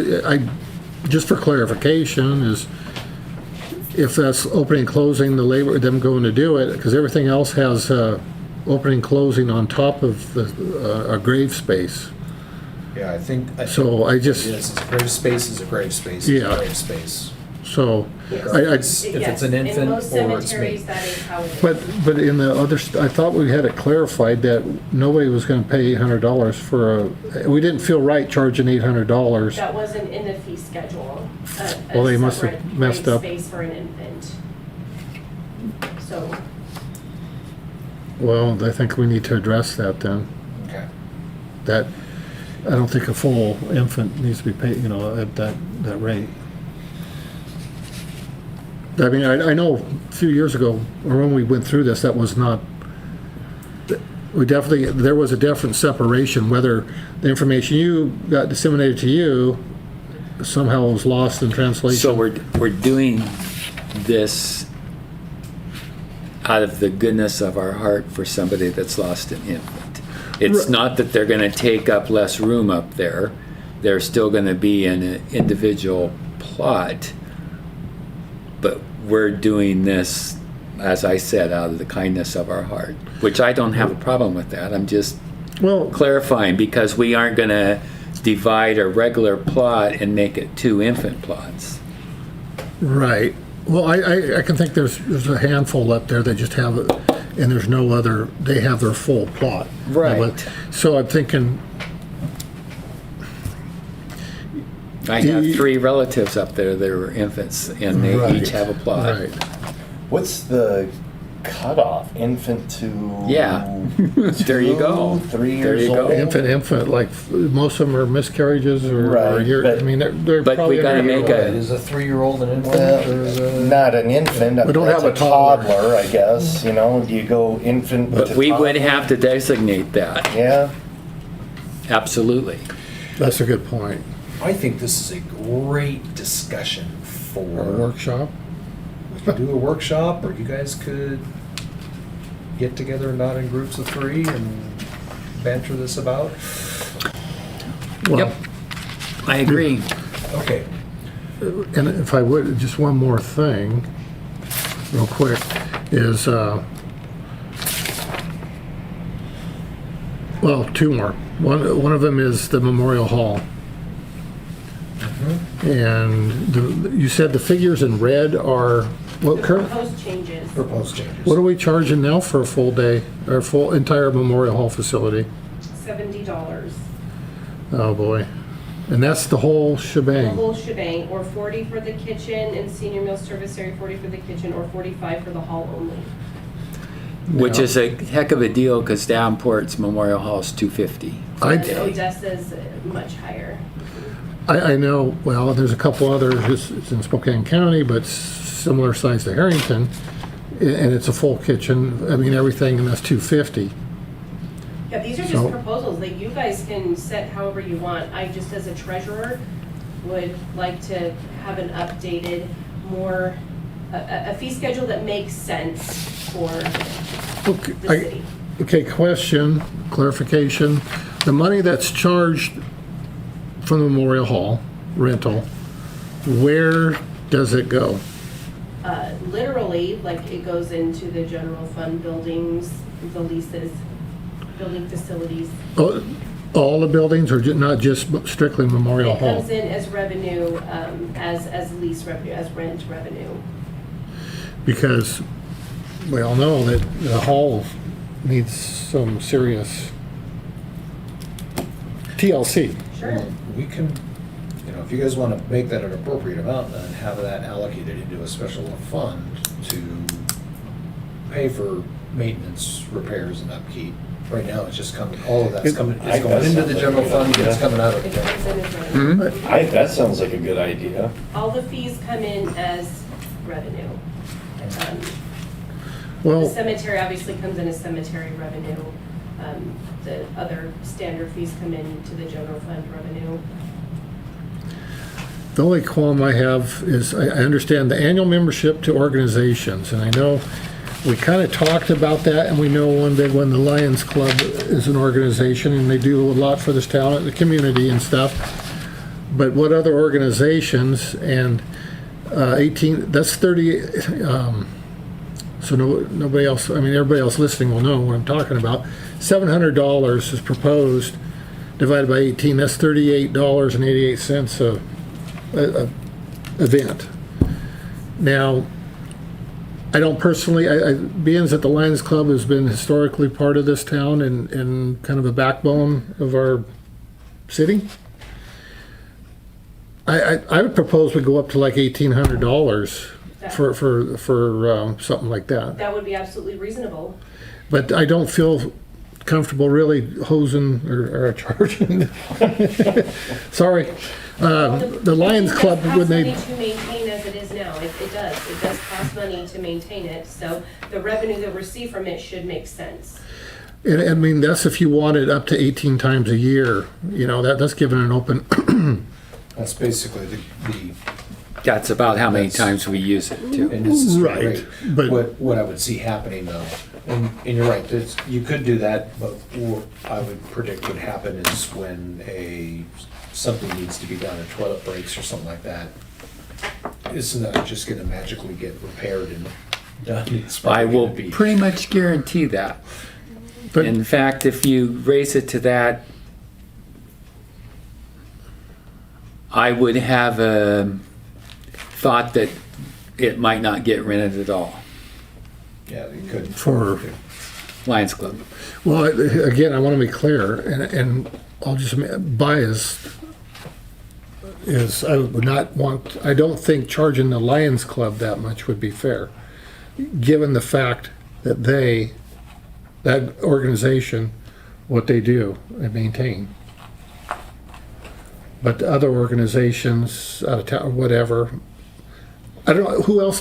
just for clarification, is if that's opening, closing, the labor, them going to do it, because everything else has opening, closing on top of a grave space. Yeah, I think So I it just, is. A grave space is a grave space. Yeah. Is a grave space. so, Yes. I, If it's an Yes, infant in most or it's cemeteries, me. that is how it is. but in the other, I thought we had it clarified that nobody was gonna pay $800 for we didn't feel right charging $800. That wasn't in the fee schedule. Well, they must have separate messed grave up. Space for an infant. So, Well, I think we need to address that then. Okay. That, I don't think a full infant needs to be paid, at that rate. I mean, I know a few years ago, or when we went through this, that was not, there was a definite separation, whether the information you got disseminated to you somehow was lost in translation. So we're doing this out of the goodness of our heart for somebody that's lost an infant. It's Right. not that they're going to take up less room up there. They're still going to be in an individual plot, but we're doing this, as I said, out of the kindness of our heart, which I don't have a problem with that. I'm just Well, clarifying, because we aren't going to divide a regular plot and make it 2 infant plots. right. Well, I can think there's a handful up there that just have it, and there's no other, they have their full plot. Right. So I'm thinking, I have 3 relatives up there that are infants, and they Right. each have a plot. right. What's the cutoff? Infant to Yeah. There you go. 3 There years you go. old. Infant, like most of them are miscarriages or Right, year, but- I mean, they're But probably we gotta under- make a- Is a 3-year-old an infant? Well, or is a- not an infant. We don't that's have a toddler. I guess. Do you go infant But to we would toddler? have to designate that, Yeah. absolutely. That's a good point. I think this is a great discussion Or a for. workshop. We could do a workshop, or you guys could get together, not in groups of 3, and banter this about. Well, Yep, I agree. Okay. and if I would, just one more thing, real quick, is, well, 2 more. One of them is the Memorial Hall. And you said the figures in red are, what the current, proposed changes, Proposed changes. what are we charging now for a full day, or full entire Memorial Hall facility? $70. Oh, boy. And that's the whole The shebang. whole shebang, or 40 for the kitchen and senior meal service area, 40 for the kitchen, or 45 for the hall only. Which Yeah. is a heck of a deal, because Davenport's Memorial Hall is $250. Odessa's much higher. I know, well, there's a couple others, it's in Spokane County, but similar size to Harrington, and it's a full kitchen, I mean, everything, and that's $250. Yeah, these are just So- proposals that you guys can set however you want. I just, as a treasurer, would like to have an updated, more a fee schedule that makes sense for Okay, the city. okay, question, clarification. The money that's charged from the Memorial Hall rental, where does it go? Literally, like, it goes into the general fund buildings, the leases, building facilities. All the buildings, or not just strictly Memorial It Hall? comes in as revenue, as lease revenue, as rent revenue. Because we all know that the hall needs some serious TLC. Sure. We can, if you guys want to make that an appropriate amount, then have that allocated into a special fund to pay for maintenance, repairs, and upkeep. Right now, it's just coming, all of that's coming, it's going into the general fund, and it's coming out of the It general comes fund. in as revenue. That sounds like a good idea. All the fees come in as revenue. The Well, cemetery obviously comes in as cemetery revenue. The other standard fees come into the general fund revenue. the only qualm I have is, I understand the annual membership to organizations, and I know we kind of talked about that, and we know one big one, the Lions Club is an organization, and they do a lot for this town, the community and stuff. But what other organizations, and 18, that's 30, so nobody else, I mean, everybody else listening will know what I'm talking about. $700 is proposed, divided by 18, that's $38.88 a event. Now, I don't personally, being that the Lions Club has been historically part of this town and kind of a backbone of our city, I would propose we go up to like $1,800 for something like that. That would be absolutely reasonable. But I don't feel comfortable really hosing or charging. Sorry. The Lions Club, when It they, does cost money to maintain as it is now. It does. It does cost money to maintain it. So the revenue that we receive from it should make sense. and I mean, that's if you want it up to 18 times a year, that's given an open, That's basically the That's about how many times we use it too. and this is Right, great. but- What I would see happening though, and you're right, you could do that, but what I would predict would happen is when something needs to be done, a toilet breaks or something like that, it's not just gonna magically get repaired and done. It's I probably will gonna be- pretty much guarantee that. but In fact, if you raise it to that, I would have a thought that it might not get rented at all. Yeah, you could. For- Lions Club. well, again, I want to be clear, and I'll just biased is I would not want, I don't think charging the Lions Club that much would be fair, given the fact that that organization, what they do and maintain. But the other organizations out of town, whatever, I don't know, who else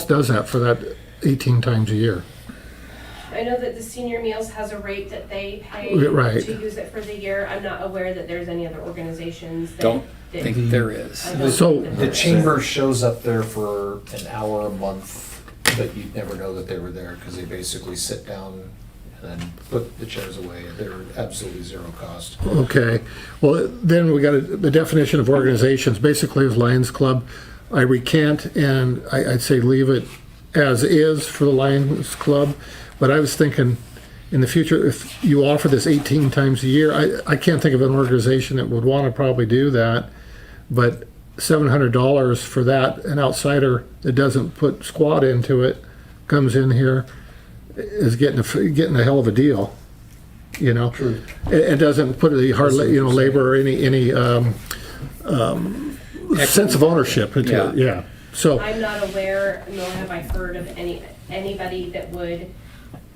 does that for that 18 times a year? I know that the senior meals has a rate that they pay Right. to use it for the year. I'm not aware that there's any other organizations that. Don't that- think there is. I don't So- think that The there is. chamber shows up there for an hour a month, but you'd never know that they were there because they basically sit down and then put the chairs away. They're absolutely zero cost. Okay, well, then we got the definition of organizations, basically is Lions Club. I recant, and I'd say leave it as is for the Lions Club, but I was thinking, in the future, if you offer this 18 times a year, I can't think of an organization that would want to probably do that, but $700 for that, an outsider that doesn't put squat into it, comes in here, is getting a hell of a deal, True. It doesn't put the hard, labor or any sense of ownership into it, yeah. So, I'm not aware, nor have I heard of anybody that would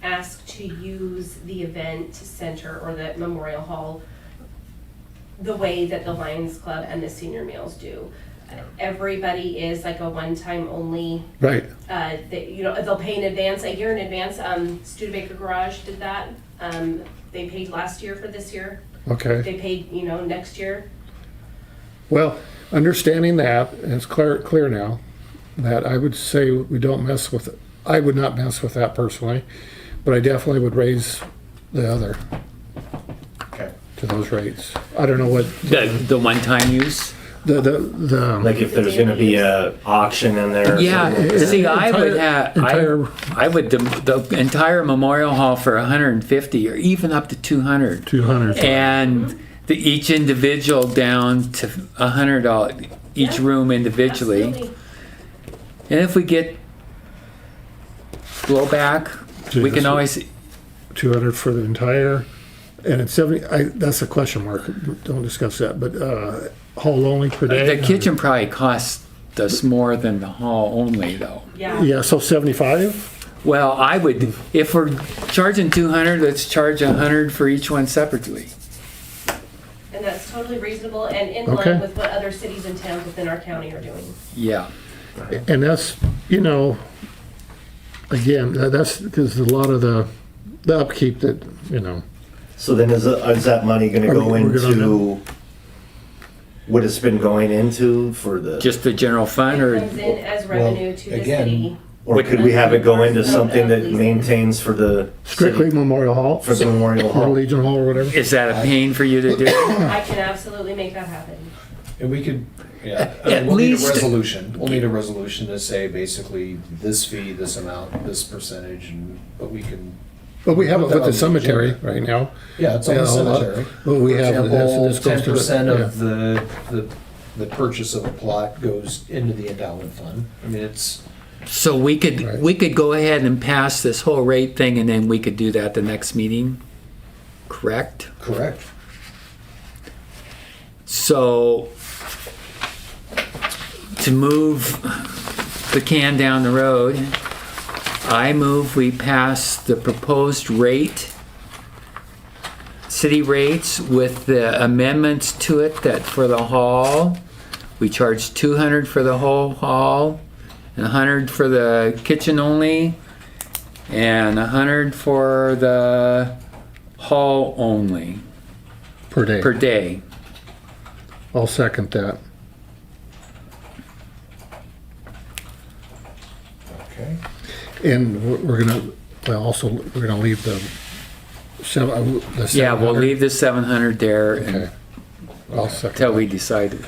ask to use the event center or the Memorial Hall the way that the Lions Club and the senior meals do. Everybody is like a one-time only, right, they'll pay in advance, a year in advance. Studebaker Garage did that. They paid last year for this year. okay. They paid, next year. Well, understanding that, and it's clear now, that, I would say we don't mess with it. I would not mess with that personally, but I definitely would raise the other Okay. to those rates. I don't know what, The one-time use? the, Like if there's gonna be a auction in there. or Yeah, something like that. see, I would entire- I would, the entire Memorial Hall for 150 or even up to 200. 200. And each individual down to $100, each Yeah, room individually. Absolutely. And if we get blowback, we can always, 200 for the entire, and it's 70, that's a question mark, don't discuss that, but, hall only per day? the kitchen probably costs us more than the hall only though. Yeah. Yeah, so 75? Well, I would, if we're charging 200, let's charge 100 for each one separately. And that's totally reasonable and in Okay. line with what other cities and towns within our county are doing. Yeah. And that's, you know, again, that's because a lot of the upkeep that, you know, So then is that money gonna go We're gonna- into what it's been going into for the, Just the general fund It or, comes in as revenue to the again, city. or could we have it go into something that maintains for the strictly city, Memorial Hall, for the Memorial or Hall? Legion Hall or whatever. is that a pain for you to do? I can absolutely make that happen. And we could, yeah, At we'll need a least- resolution. We'll need a resolution to say basically this fee, this amount, this percentage, and, but we can, But we have it Put that with the on the cemetery agenda. right now. yeah, it's on Yeah, the a lot. cemetery. Well, we For have, example, this goes to 10% the, of the purchase of a plot goes into the endowment fund. I mean, it's, So we could go ahead and pass this whole rate thing and then we could do that the next meeting, correct? correct. So to move the can down the road, I move we pass the proposed rate, city rates with the amendments to it that for the hall, we charge 200 for the whole hall, and 100 for the kitchen only, and 100 for the hall only per day. per day. I'll second that. Okay. And we're gonna, well, also, we're gonna leave the Yeah, we'll 700. leave the 700 there Okay. I'll second until we that. decide.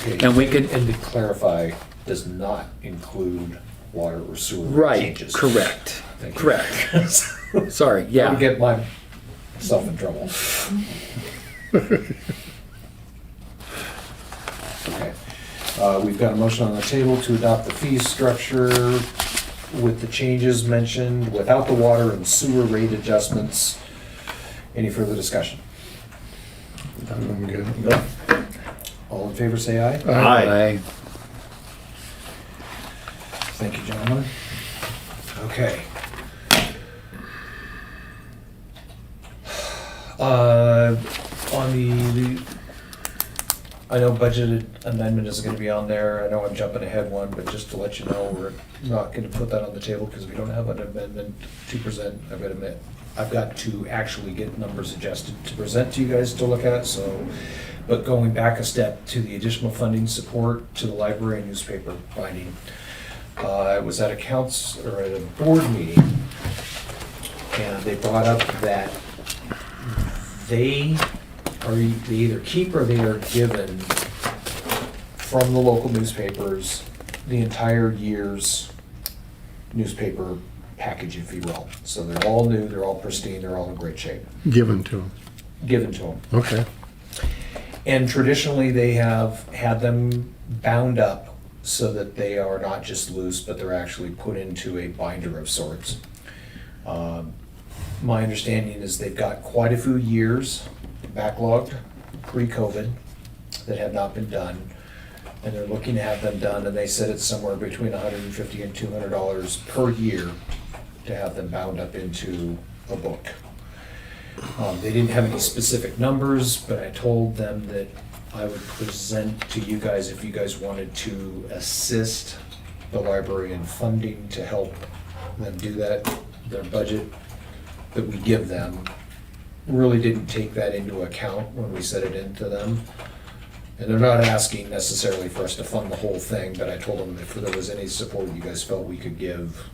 Okay. And we could- And to clarify, does not include water or sewer Right, changes. correct, Thank you. correct. Sorry, Don't yeah. get myself in trouble. Okay. We've got a motion on the table to adopt the fee structure with the changes mentioned, without the water and sewer rate adjustments. Any further discussion? I'm good. All in favor, say aye. Aye. Thank you, gentlemen. Okay. On the, I know budgeted amendment is gonna be on there. I know I'm jumping ahead one, but just to let you know, we're not gonna put that on the table because we don't have an amendment to present. I've got to actually get numbers adjusted to present to you guys to look at, so. But going back a step to the additional funding support to the library and newspaper binding. I was at a board meeting, and they brought up that they either keep or they are given from the local newspapers the entire year's newspaper package, if you will. So they're all new, they're all pristine, they're all in great shape, Given to them. given to them. Okay. And traditionally, they have had them bound up so that they are not just loose, but they're actually put into a binder of sorts. My understanding is they've got quite a few years backlogged pre-COVID that have not been done. And they're looking to have them done, and they said it's somewhere between $150 and $200 per year to have them bound up into a book. They didn't have any specific numbers, but I told them that I would present to you guys if you guys wanted to assist the library in funding to help them do that. Their budget that we give them really didn't take that into account when we set it into them. And they're not asking necessarily for us to fund the whole thing, but I told them if there was any support you guys felt we could give,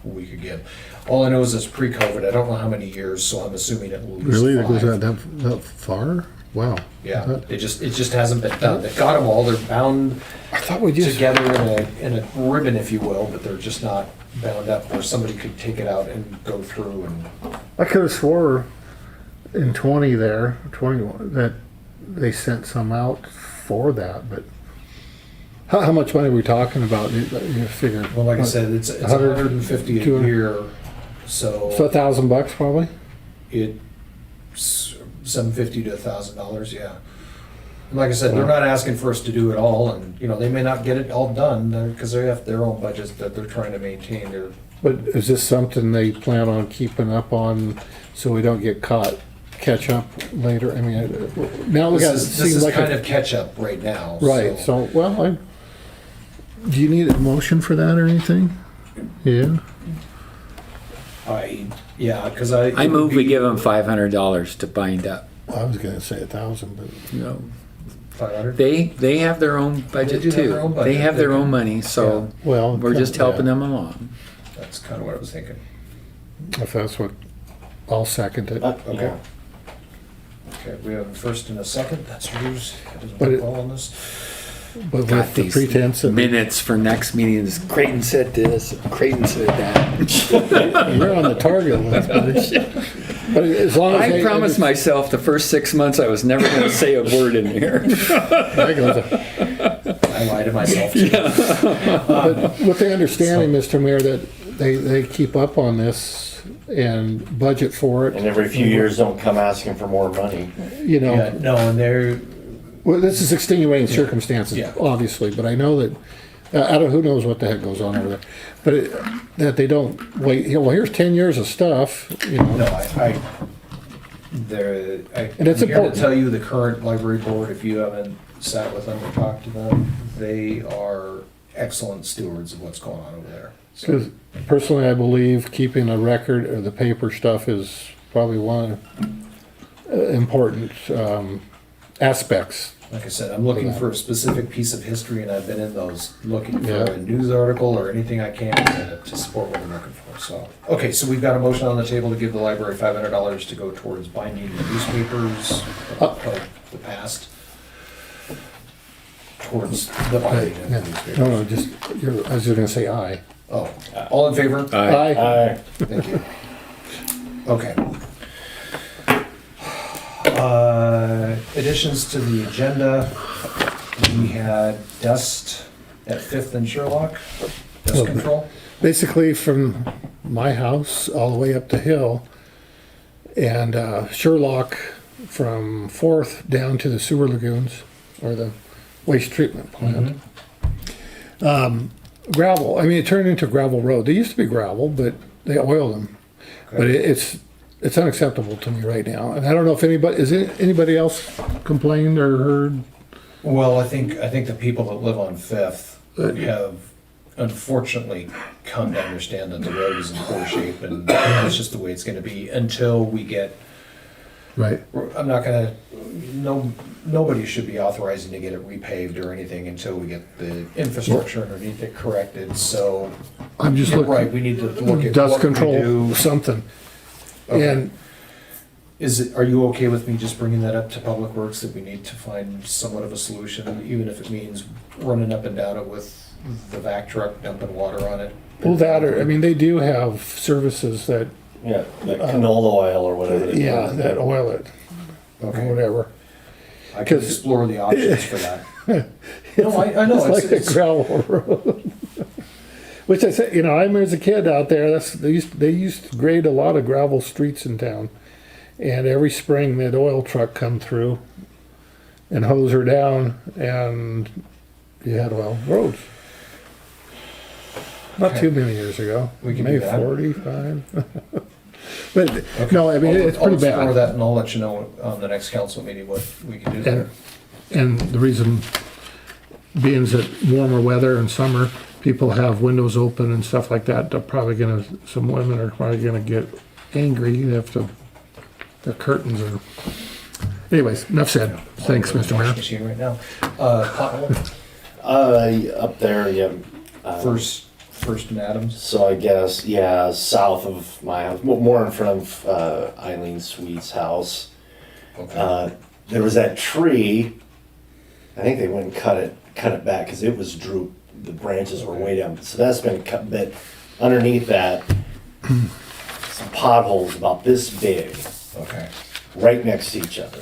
we could give. All I know is it's pre-COVID. I don't know how many years, so I'm assuming at least Really? It goes 5. that far? Wow. Yeah, it just hasn't been done. They've got them all. They're bound I thought we just, together in a ribbon, if you will, but they're just not bound up where somebody could take it out and go through and. I could have swore in 20 there, 21, that they sent some out for that, but how much money are we talking about? You figure. Well, like I said, it's 150 a 200. year, So so $1,000 probably? it's $750 to $1,000, yeah. And like I said, they're not asking for us to do it all, and, you know, they may not get it all done, because they have their own budgets that they're trying to maintain. But is this something they plan on keeping up on so we don't get caught, catch up later? I mean, now we got, it This seems is like kind a, of catch-up right now. right, so, well, do you need a motion for that or anything? Yeah? Yeah, because I. I move we give them $500 to bind up. I was gonna say 1,000, but. You know, 500? they have their own budget do have too. their own They budget. have their own money, so Well, we're just helping yeah. them along. That's kind of what I was thinking. If that's what, I'll second it. Okay. Okay, we have a first and a second, that's yours. It doesn't But it- fall on this. But Got with the these pretense of, minutes for next meetings. Creighton said this, Creighton said that. we're on the target list, buddy. But as long as I they- promised myself the first 6 months I was never going to say a word in here. There goes. I lied to myself too. But with the understanding, Mr. Mayor, that they keep up on this and budget for it. And every few years don't come asking for more money. You know, Yeah, no, and they're, well, this is extenuating circumstances, Yeah. obviously, but I know that, I don't, who knows what the heck goes on over there. But that they don't wait, well, here's 10 years of stuff, you know. no, I'm And it's here to important. tell you, the current library board, if you haven't sat with them or talked to them, they are excellent stewards of what's going on over there. So, Because personally, I believe keeping a record of the paper stuff is probably one important aspects. like I said, I'm looking for a specific piece of history, and I've been in those, looking for Yeah. a news article or anything I can to support what I'm looking for, so. Okay, so we've got a motion on the table to give the library $500 to go towards binding the newspapers of the past, towards the binding of Yeah. the newspapers. No, just, I was just gonna say aye. Oh, all in favor? Aye. Thank you. Okay. Additions to the agenda, we had dust at Fifth and Sherlock, dust Okay. control. Basically from my house all the way up the hill, and Sherlock from Fourth down to the sewer lagoons, or the waste treatment plant. Gravel, I mean, it turned into a gravel road. They used to be gravel, but they oiled them. But it's unacceptable to me right now. And I don't know if anybody else complained or heard? Well, I think the people that live on Fifth have unfortunately come to understand that the road is in poor shape, and that's just the way it's gonna be until we get, Right. I'm not gonna, nobody should be authorizing to get it repaved or anything until we get the infrastructure underneath it corrected, so. I'm just You're looking. right, we need to look at Dust what we control, do. something. Okay. And Are you okay with me just bringing that up to Public Works, that we need to find somewhat of a solution, even if it means running up and down it with the vac truck dumping water on it? well, that, or, I mean, they do have services that, Yeah, like canola oil or whatever. they yeah, call it. that oil it, or Okay, whatever. I can 'Cause- explore the options for that. No, I know, It's like a gravel road. Which I said, you know, I remember as a kid out there, they used to grade a lot of gravel streets in town. And every spring that oil truck come through and hose her down, and you had oil roads. Not Okay. too many years ago, We can do maybe that. 45. But, no, I mean, it's pretty I'll explore bad. that, and I'll let you know on the next council meeting what we can do there. And the reason being is that warmer weather and summer, people have windows open and stuff like that. They're probably some women are probably gonna get angry. They have to, their curtains are, Anyways, enough said. Thanks, Mr. Wash Mayor. Machine right now. Pothole, Up there, yeah. First and Adams. So I guess, yeah, south of my house, more in front of Eileen Sweet's house. Okay. There was that tree. I think they went and cut it back because it was drooped. The branches were way down. So that's been cut. But underneath that, some potholes about this big, Okay. right next to each other.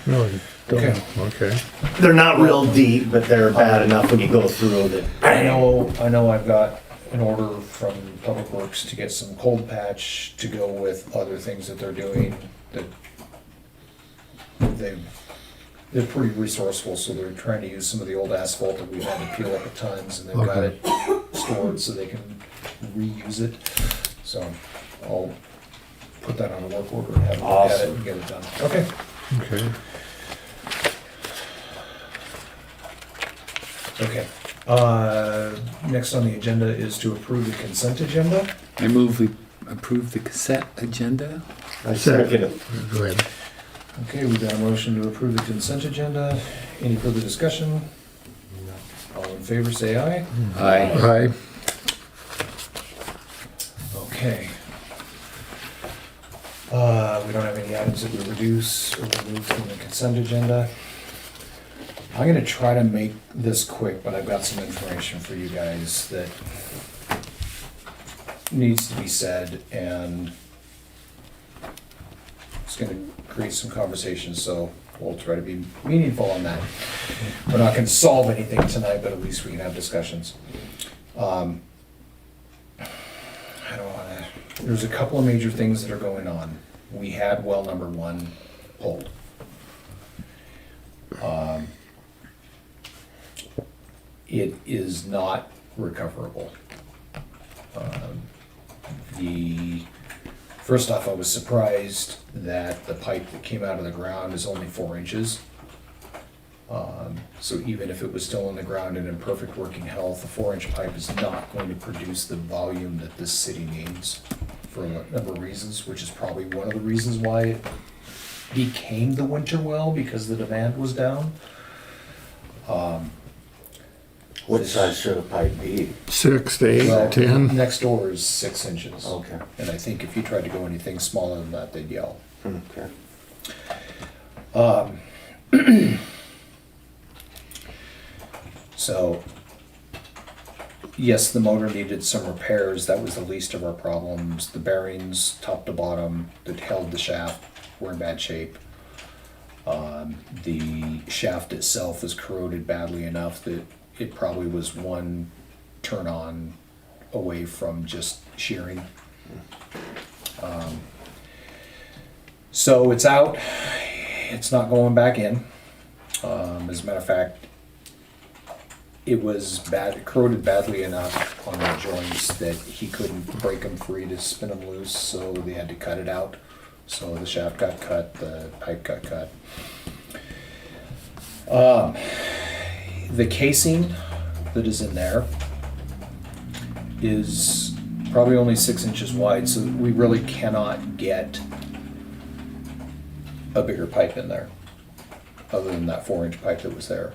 Really? Okay. Okay. They're not real deep, but they're bad enough when you go through that. I know I've got an order from Public Works to get some cold patch to go with other things that they're doing, that they're pretty resourceful, so they're trying to use some of the old asphalt that we've had to peel up at times, and they've got Okay. it stored so they can reuse it. So I'll put that on a work order and have them look at it and get it done. Okay. Okay. Okay. Next on the agenda is to approve the consent agenda. I move we approve the cassette agenda. I second it. Go ahead. Okay, we've got a motion to approve the consent agenda. Any further discussion? All in favor, say aye. Aye. Aye. Okay. We don't have any items that we reduce or remove from the consent agenda. I'm gonna try to make this quick, but I've got some information for you guys that needs to be said, and it's gonna create some conversations, so we'll try to be meaningful on that. We're not gonna solve anything tonight, but at least we can have discussions. I don't wanna, there's a couple of major things that are going on. We had well number one pulled. It is not recoverable. First off, I was surprised that the pipe that came out of the ground is only 4 inches. So even if it was still in the ground and in perfect working health, a 4-inch pipe is not going to produce the volume that this city needs for a number of reasons, which is probably one of the reasons why it became the winter well, because the demand was down. What size should a pipe be? 6 to 8, Well, 10. next door is 6 inches. Okay. And I think if you tried to go anything smaller than that, they'd yell. Okay. So, yes, the motor needed some repairs. That was the least of our problems. The bearings, top to bottom, that held the shaft were in bad shape. The shaft itself is corroded badly enough that it probably was one turn on away from just shearing. So it's out. It's not going back in. As a matter of fact, it was bad, corroded badly enough on the joints that he couldn't break them free to spin them loose, so they had to cut it out. So the shaft got cut, the pipe got cut. The casing that is in there is probably only 6 inches wide, so we really cannot get a bigger pipe in there, other than that 4-inch pipe that was there.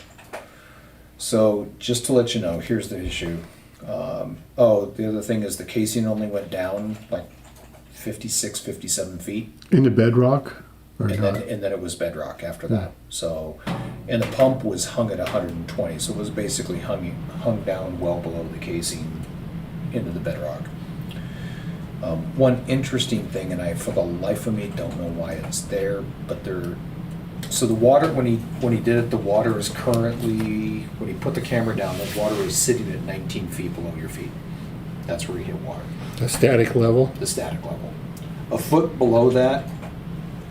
So just to let you know, here's the issue. The other thing is the casing only went down like 56, 57 feet. Into bedrock? Or And not? then it was bedrock after that. So, and the pump was hung at 120, so it was basically hung down well below the casing into the bedrock. One interesting thing, and I for the life of me don't know why it's there, but so the water, when he did it, the water is currently, when he put the camera down, the water is sitting at 19 feet below your feet. That's where he hit water, The static level? the static level. A foot below that,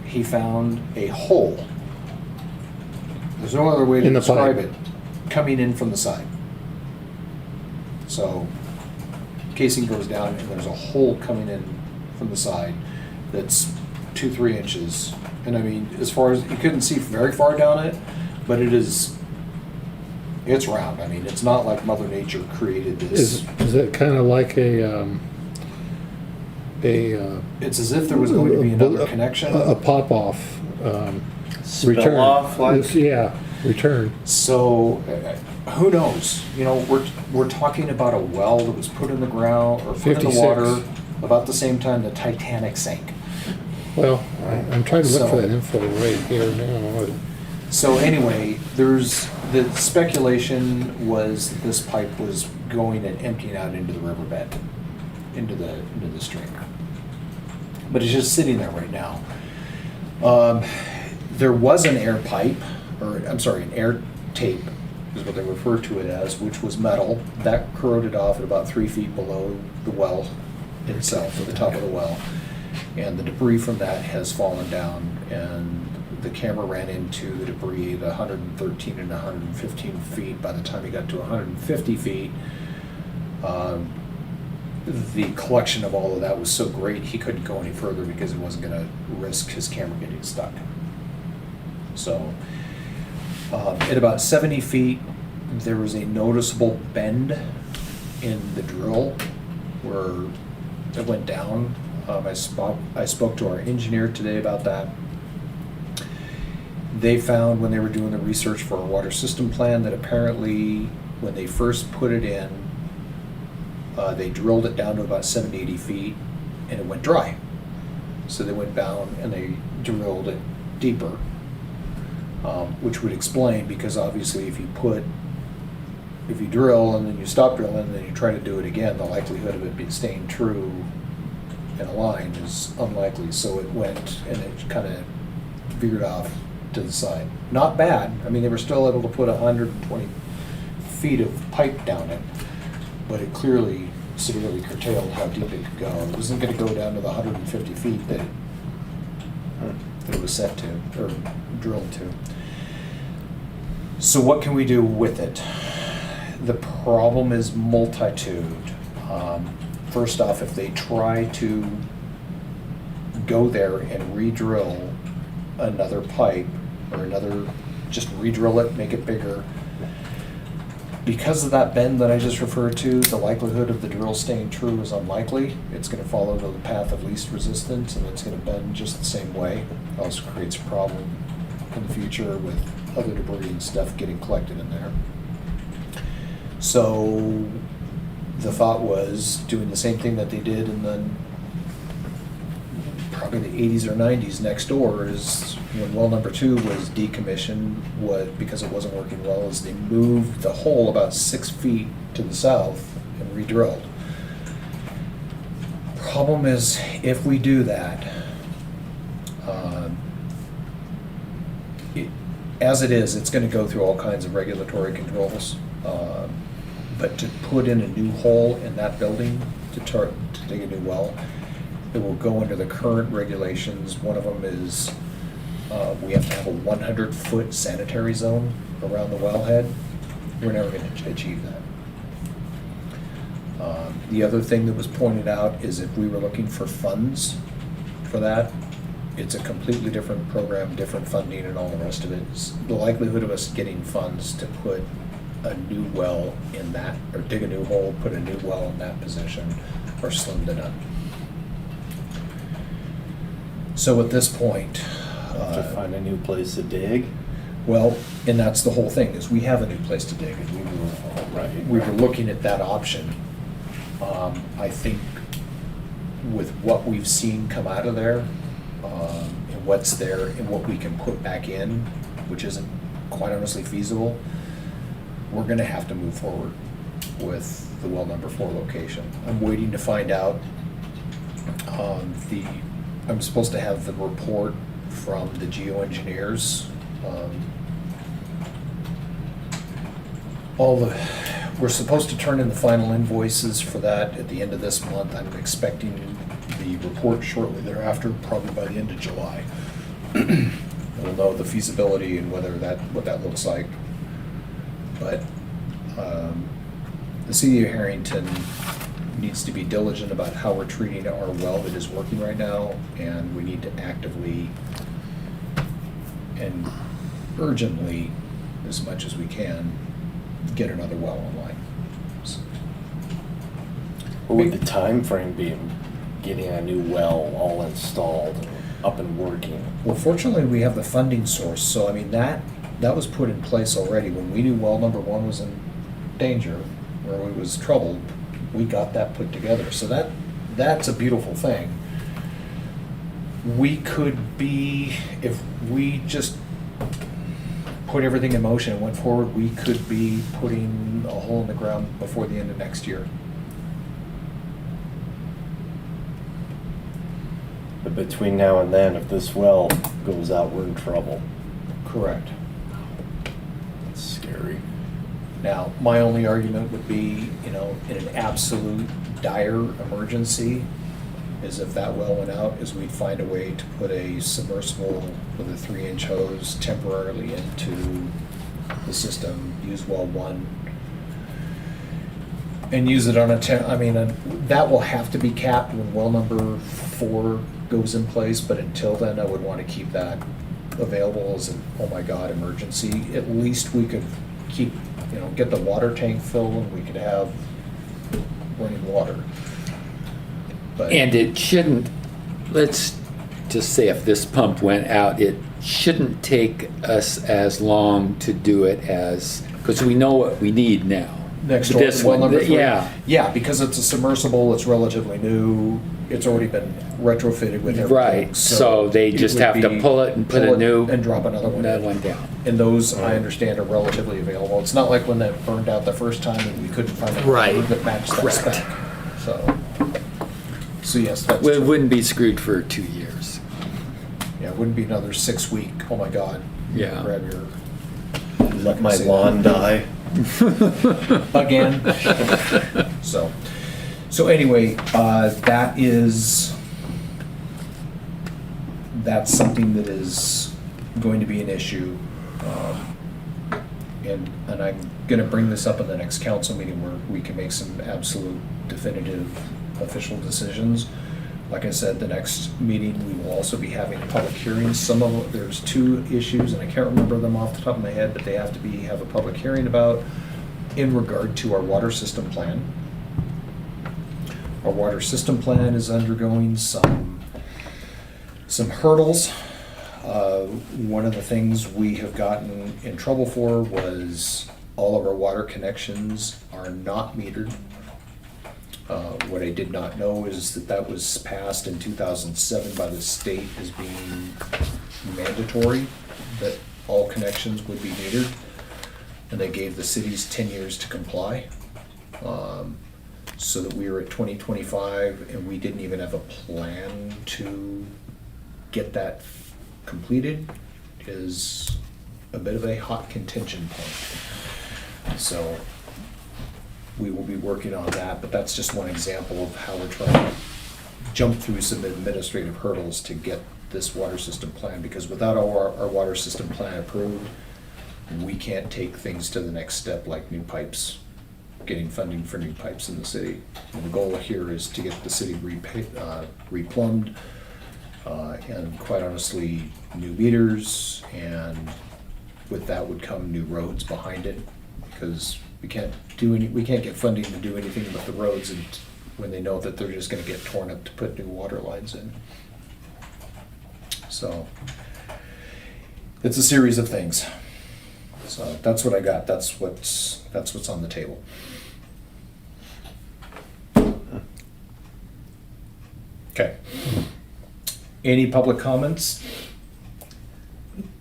he found a hole. There's no other way to In the describe pipe. it, coming in from the side. So, casing goes down and there's a hole coming in from the side that's 2-3 inches. And I mean, as far as, you couldn't see very far down it, but it's round. I mean, it's not like Mother Nature created this. Is it kind of like a It's as if there was going to be another connection. A pop-off Spill return. off like? Yeah, return. So, who knows? You know, we're talking about a well that was put in the ground or put in the 56. water about the same time the Titanic sank. Well, I'm trying to look for So- that info right here now. So anyway, the speculation was that this pipe was going and emptying out into the riverbed, into the stream. But it's just sitting there right now. There was an air pipe, or I'm sorry, an air tape is what they refer to it as, which was metal. That corroded off at about 3 feet below the well itself, at the top of the well. And the debris from that has fallen down, and the camera ran into the debris at 113 and 115 feet. By the time he got to 150 feet, the collection of all of that was so great he couldn't go any further because he wasn't going to risk his camera getting stuck. So, at about 70 feet, there was a noticeable bend in the drill where it went down. I spoke to our engineer today about that. They found when they were doing the research for a water system plan that apparently when they first put it in, they drilled it down to about 70, 80 feet and it went dry. So they went down and they drilled it deeper, which would explain, because obviously if you drill and then you stop drilling and then you try to do it again, the likelihood of it staying true in a line is unlikely. So it went and it kind of veered off to the side. Not bad. I mean, they were still able to put 120 feet of pipe down it, but it clearly severely curtailed how deep it could go. It wasn't going to go down to the 150 feet that it was set to, or drilled to. So what can we do with it? The problem is multitude. First off, if they try to go there and re-drill another pipe or just re-drill it, make it bigger, because of that bend that I just referred to, the likelihood of the drill staying true is unlikely. It's going to follow the path of least resistance, and it's going to bend just the same way. It also creates a problem in the future with other debris and stuff getting collected in there. So the thought was doing the same thing that they did in the probably the 80s or 90s next door, is when well number 2 was decommissioned, because it wasn't working well, is they moved the hole about 6 feet to the south and re-drilled. Problem is, if we do that, as it is, it's going to go through all kinds of regulatory controls. But to put in a new hole in that building to dig a new well, it will go under the current regulations. One of them is we have to have a 100-foot sanitary zone around the wellhead. We're never going to achieve that. The other thing that was pointed out is if we were looking for funds for that, it's a completely different program, different funding and all the rest of it. The likelihood of us getting funds to put a new well in that, or dig a new hole, put a new well in that position, are slim to none. So at this point, To find a new place to dig? well, and that's the whole thing, is we have a new place to dig, and we were looking at that option. I think with what we've seen come out of there, and what's there and what we can put back in, which isn't quite honestly feasible, we're gonna have to move forward with the well number 4 location. I'm waiting to find out, I'm supposed to have the report from the geoengineers. We're supposed to turn in the final invoices for that at the end of this month. I'm expecting the report shortly thereafter, probably by the end of July. We'll know the feasibility and what that looks like. But the city of Harrington needs to be diligent about how we're treating our well that is working right now, and we need to actively and urgently, as much as we can, get another well online. So, What would the time frame be in getting a new well all installed? up and working. Well, fortunately, we have the funding source, so I mean, that was put in place already. When we knew well number one was in danger, or we was troubled, we got that put together. So that's a beautiful thing. We could be, if we just put everything in motion and went forward, we could be putting a hole in the ground before the end of next year. But between now and then, if this well goes out, we're in trouble. Correct. That's scary. Now, my only argument would be, in an absolute dire emergency, is if that well went out, is we'd find a way to put a submersible with a 3-inch hose temporarily into the system, use well one, and use it on that will have to be capped when well number 4 goes in place, but until then, I would want to keep that available as an, oh my God, emergency. At least we could keep, get the water tank filled and we could have running water. But And it shouldn't, let's just say if this pump went out, it shouldn't take us as long to do it as, because we know what we need now. next door This to well one, number 3. yeah. Yeah, because it's a submersible, it's relatively new, it's already been retrofitted with everything. Right, so they it just would have to be pull it and put pull a new, and drop another one another in. one down. And those, I understand, are relatively available. It's not like when that burned out the first time and we couldn't find a Right, one that matched that correct. spec. So yes, that's We true. wouldn't be screwed for 2 years. Yeah, it wouldn't be another 6-week, oh my God. Yeah. Grab your, Let my lawn die. again. So anyway, that's something that is going to be an issue. And I'm gonna bring this up in the next council meeting where we can make some absolute definitive official decisions. Like I said, the next meeting, we will also be having a public hearing. There's 2 issues, and I can't remember them off the top of my head, but they have to have a public hearing about in regard to our water system plan. Our water system plan is undergoing some hurdles. One of the things we have gotten in trouble for was all of our water connections are not metered. What I did not know is that was passed in 2007 by the state as being mandatory, that all connections would be metered. And they gave the cities 10 years to comply. So that we were at 2025 and we didn't even have a plan to get that completed is a bit of a hot contention point. So we will be working on that, but that's just one example of how we're trying to jump through some administrative hurdles to get this water system plan, because without our water system plan approved, we can't take things to the next step like new pipes, getting funding for new pipes in the city. And the goal here is to get the city replumbed, and quite honestly, new meters, and with that would come new roads behind it, because we can't get funding to do anything but the roads, and when they know that they're just gonna get torn up to put new water lines in. So it's a series of things. So that's what I got. That's what's on the table. Okay. Any public comments?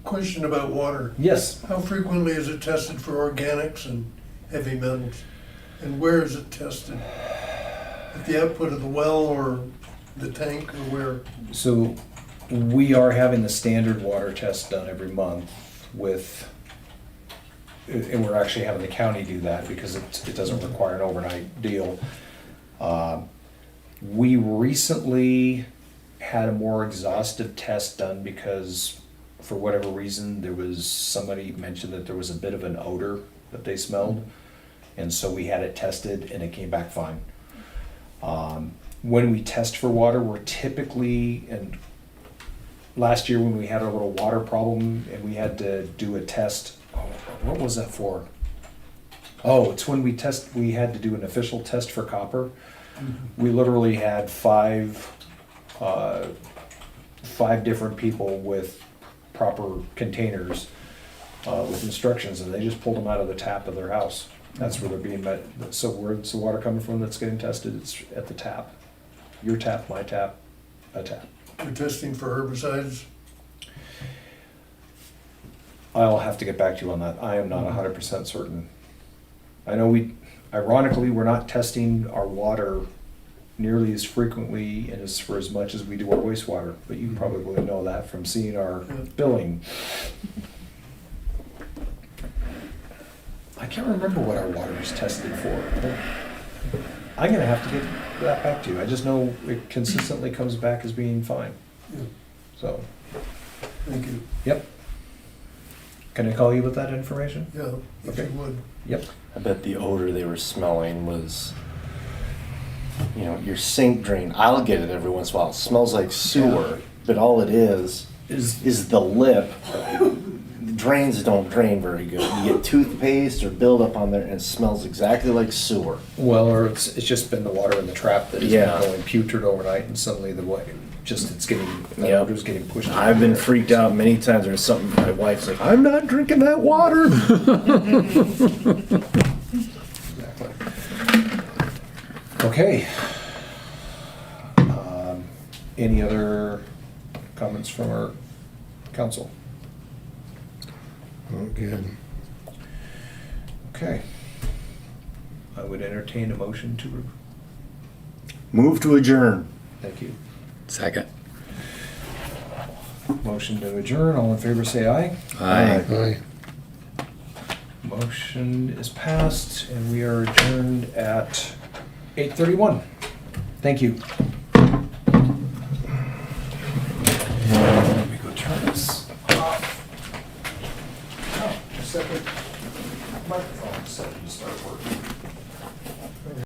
Question about water. Yes. How frequently is it tested for organics and heavy metals? And where is it tested? At the output of the well or the tank, or where? So we are having the standard water test done every month and we're actually having the county do that because it doesn't require an overnight deal. We recently had a more exhaustive test done because for whatever reason, somebody mentioned that there was a bit of an odor that they smelled. And so we had it tested and it came back fine. When we test for water, we're typically, and last year when we had our little water problem and we had to do a test, what was that for? Oh, it's when we had to do an official test for copper. We literally had five 5 different people with proper containers, with instructions, and they just pulled them out of the tap of their house. That's where they're being met. So where's the water coming from that's getting tested? It's at the tap. Your tap, my tap, a tap. We're testing for herbicides. I'll have to get back to you on that. I am not 100% certain. I know ironically, we're not testing our water nearly as frequently and for as much as we do our wastewater, but you probably know that from seeing our billing. I can't remember what our water is tested for. I'm gonna have to get that back to you. I just know it consistently comes back as being fine. Yeah, So, thank you. yep. Can I call you with that information? Yeah, if Okay. you would. Yep. I bet the odor they were smelling was, you know, your sink drain. I'll get it every once in a while. It smells like sewer, but all it is the lip. The drains don't drain very good. You get toothpaste or buildup on there, and it smells exactly like sewer. Well, or it's just been the water in the trap that has Yeah. been going putrid overnight, and suddenly the way it's getting the Yep. odor's getting pushed. I've been freaked out many times. There's something. My wife's like, "I'm not drinking that water." Exactly. Okay. Any other comments from our council? Oh, good. Okay. I would entertain a motion to. Move to adjourn. Thank you. Second. Motion to adjourn. All in favor, say aye. Aye. Aye. Motion is passed, and we are adjourned at 8:31. Thank you. Let me go turn this off. Oh, just set the microphone set to start working.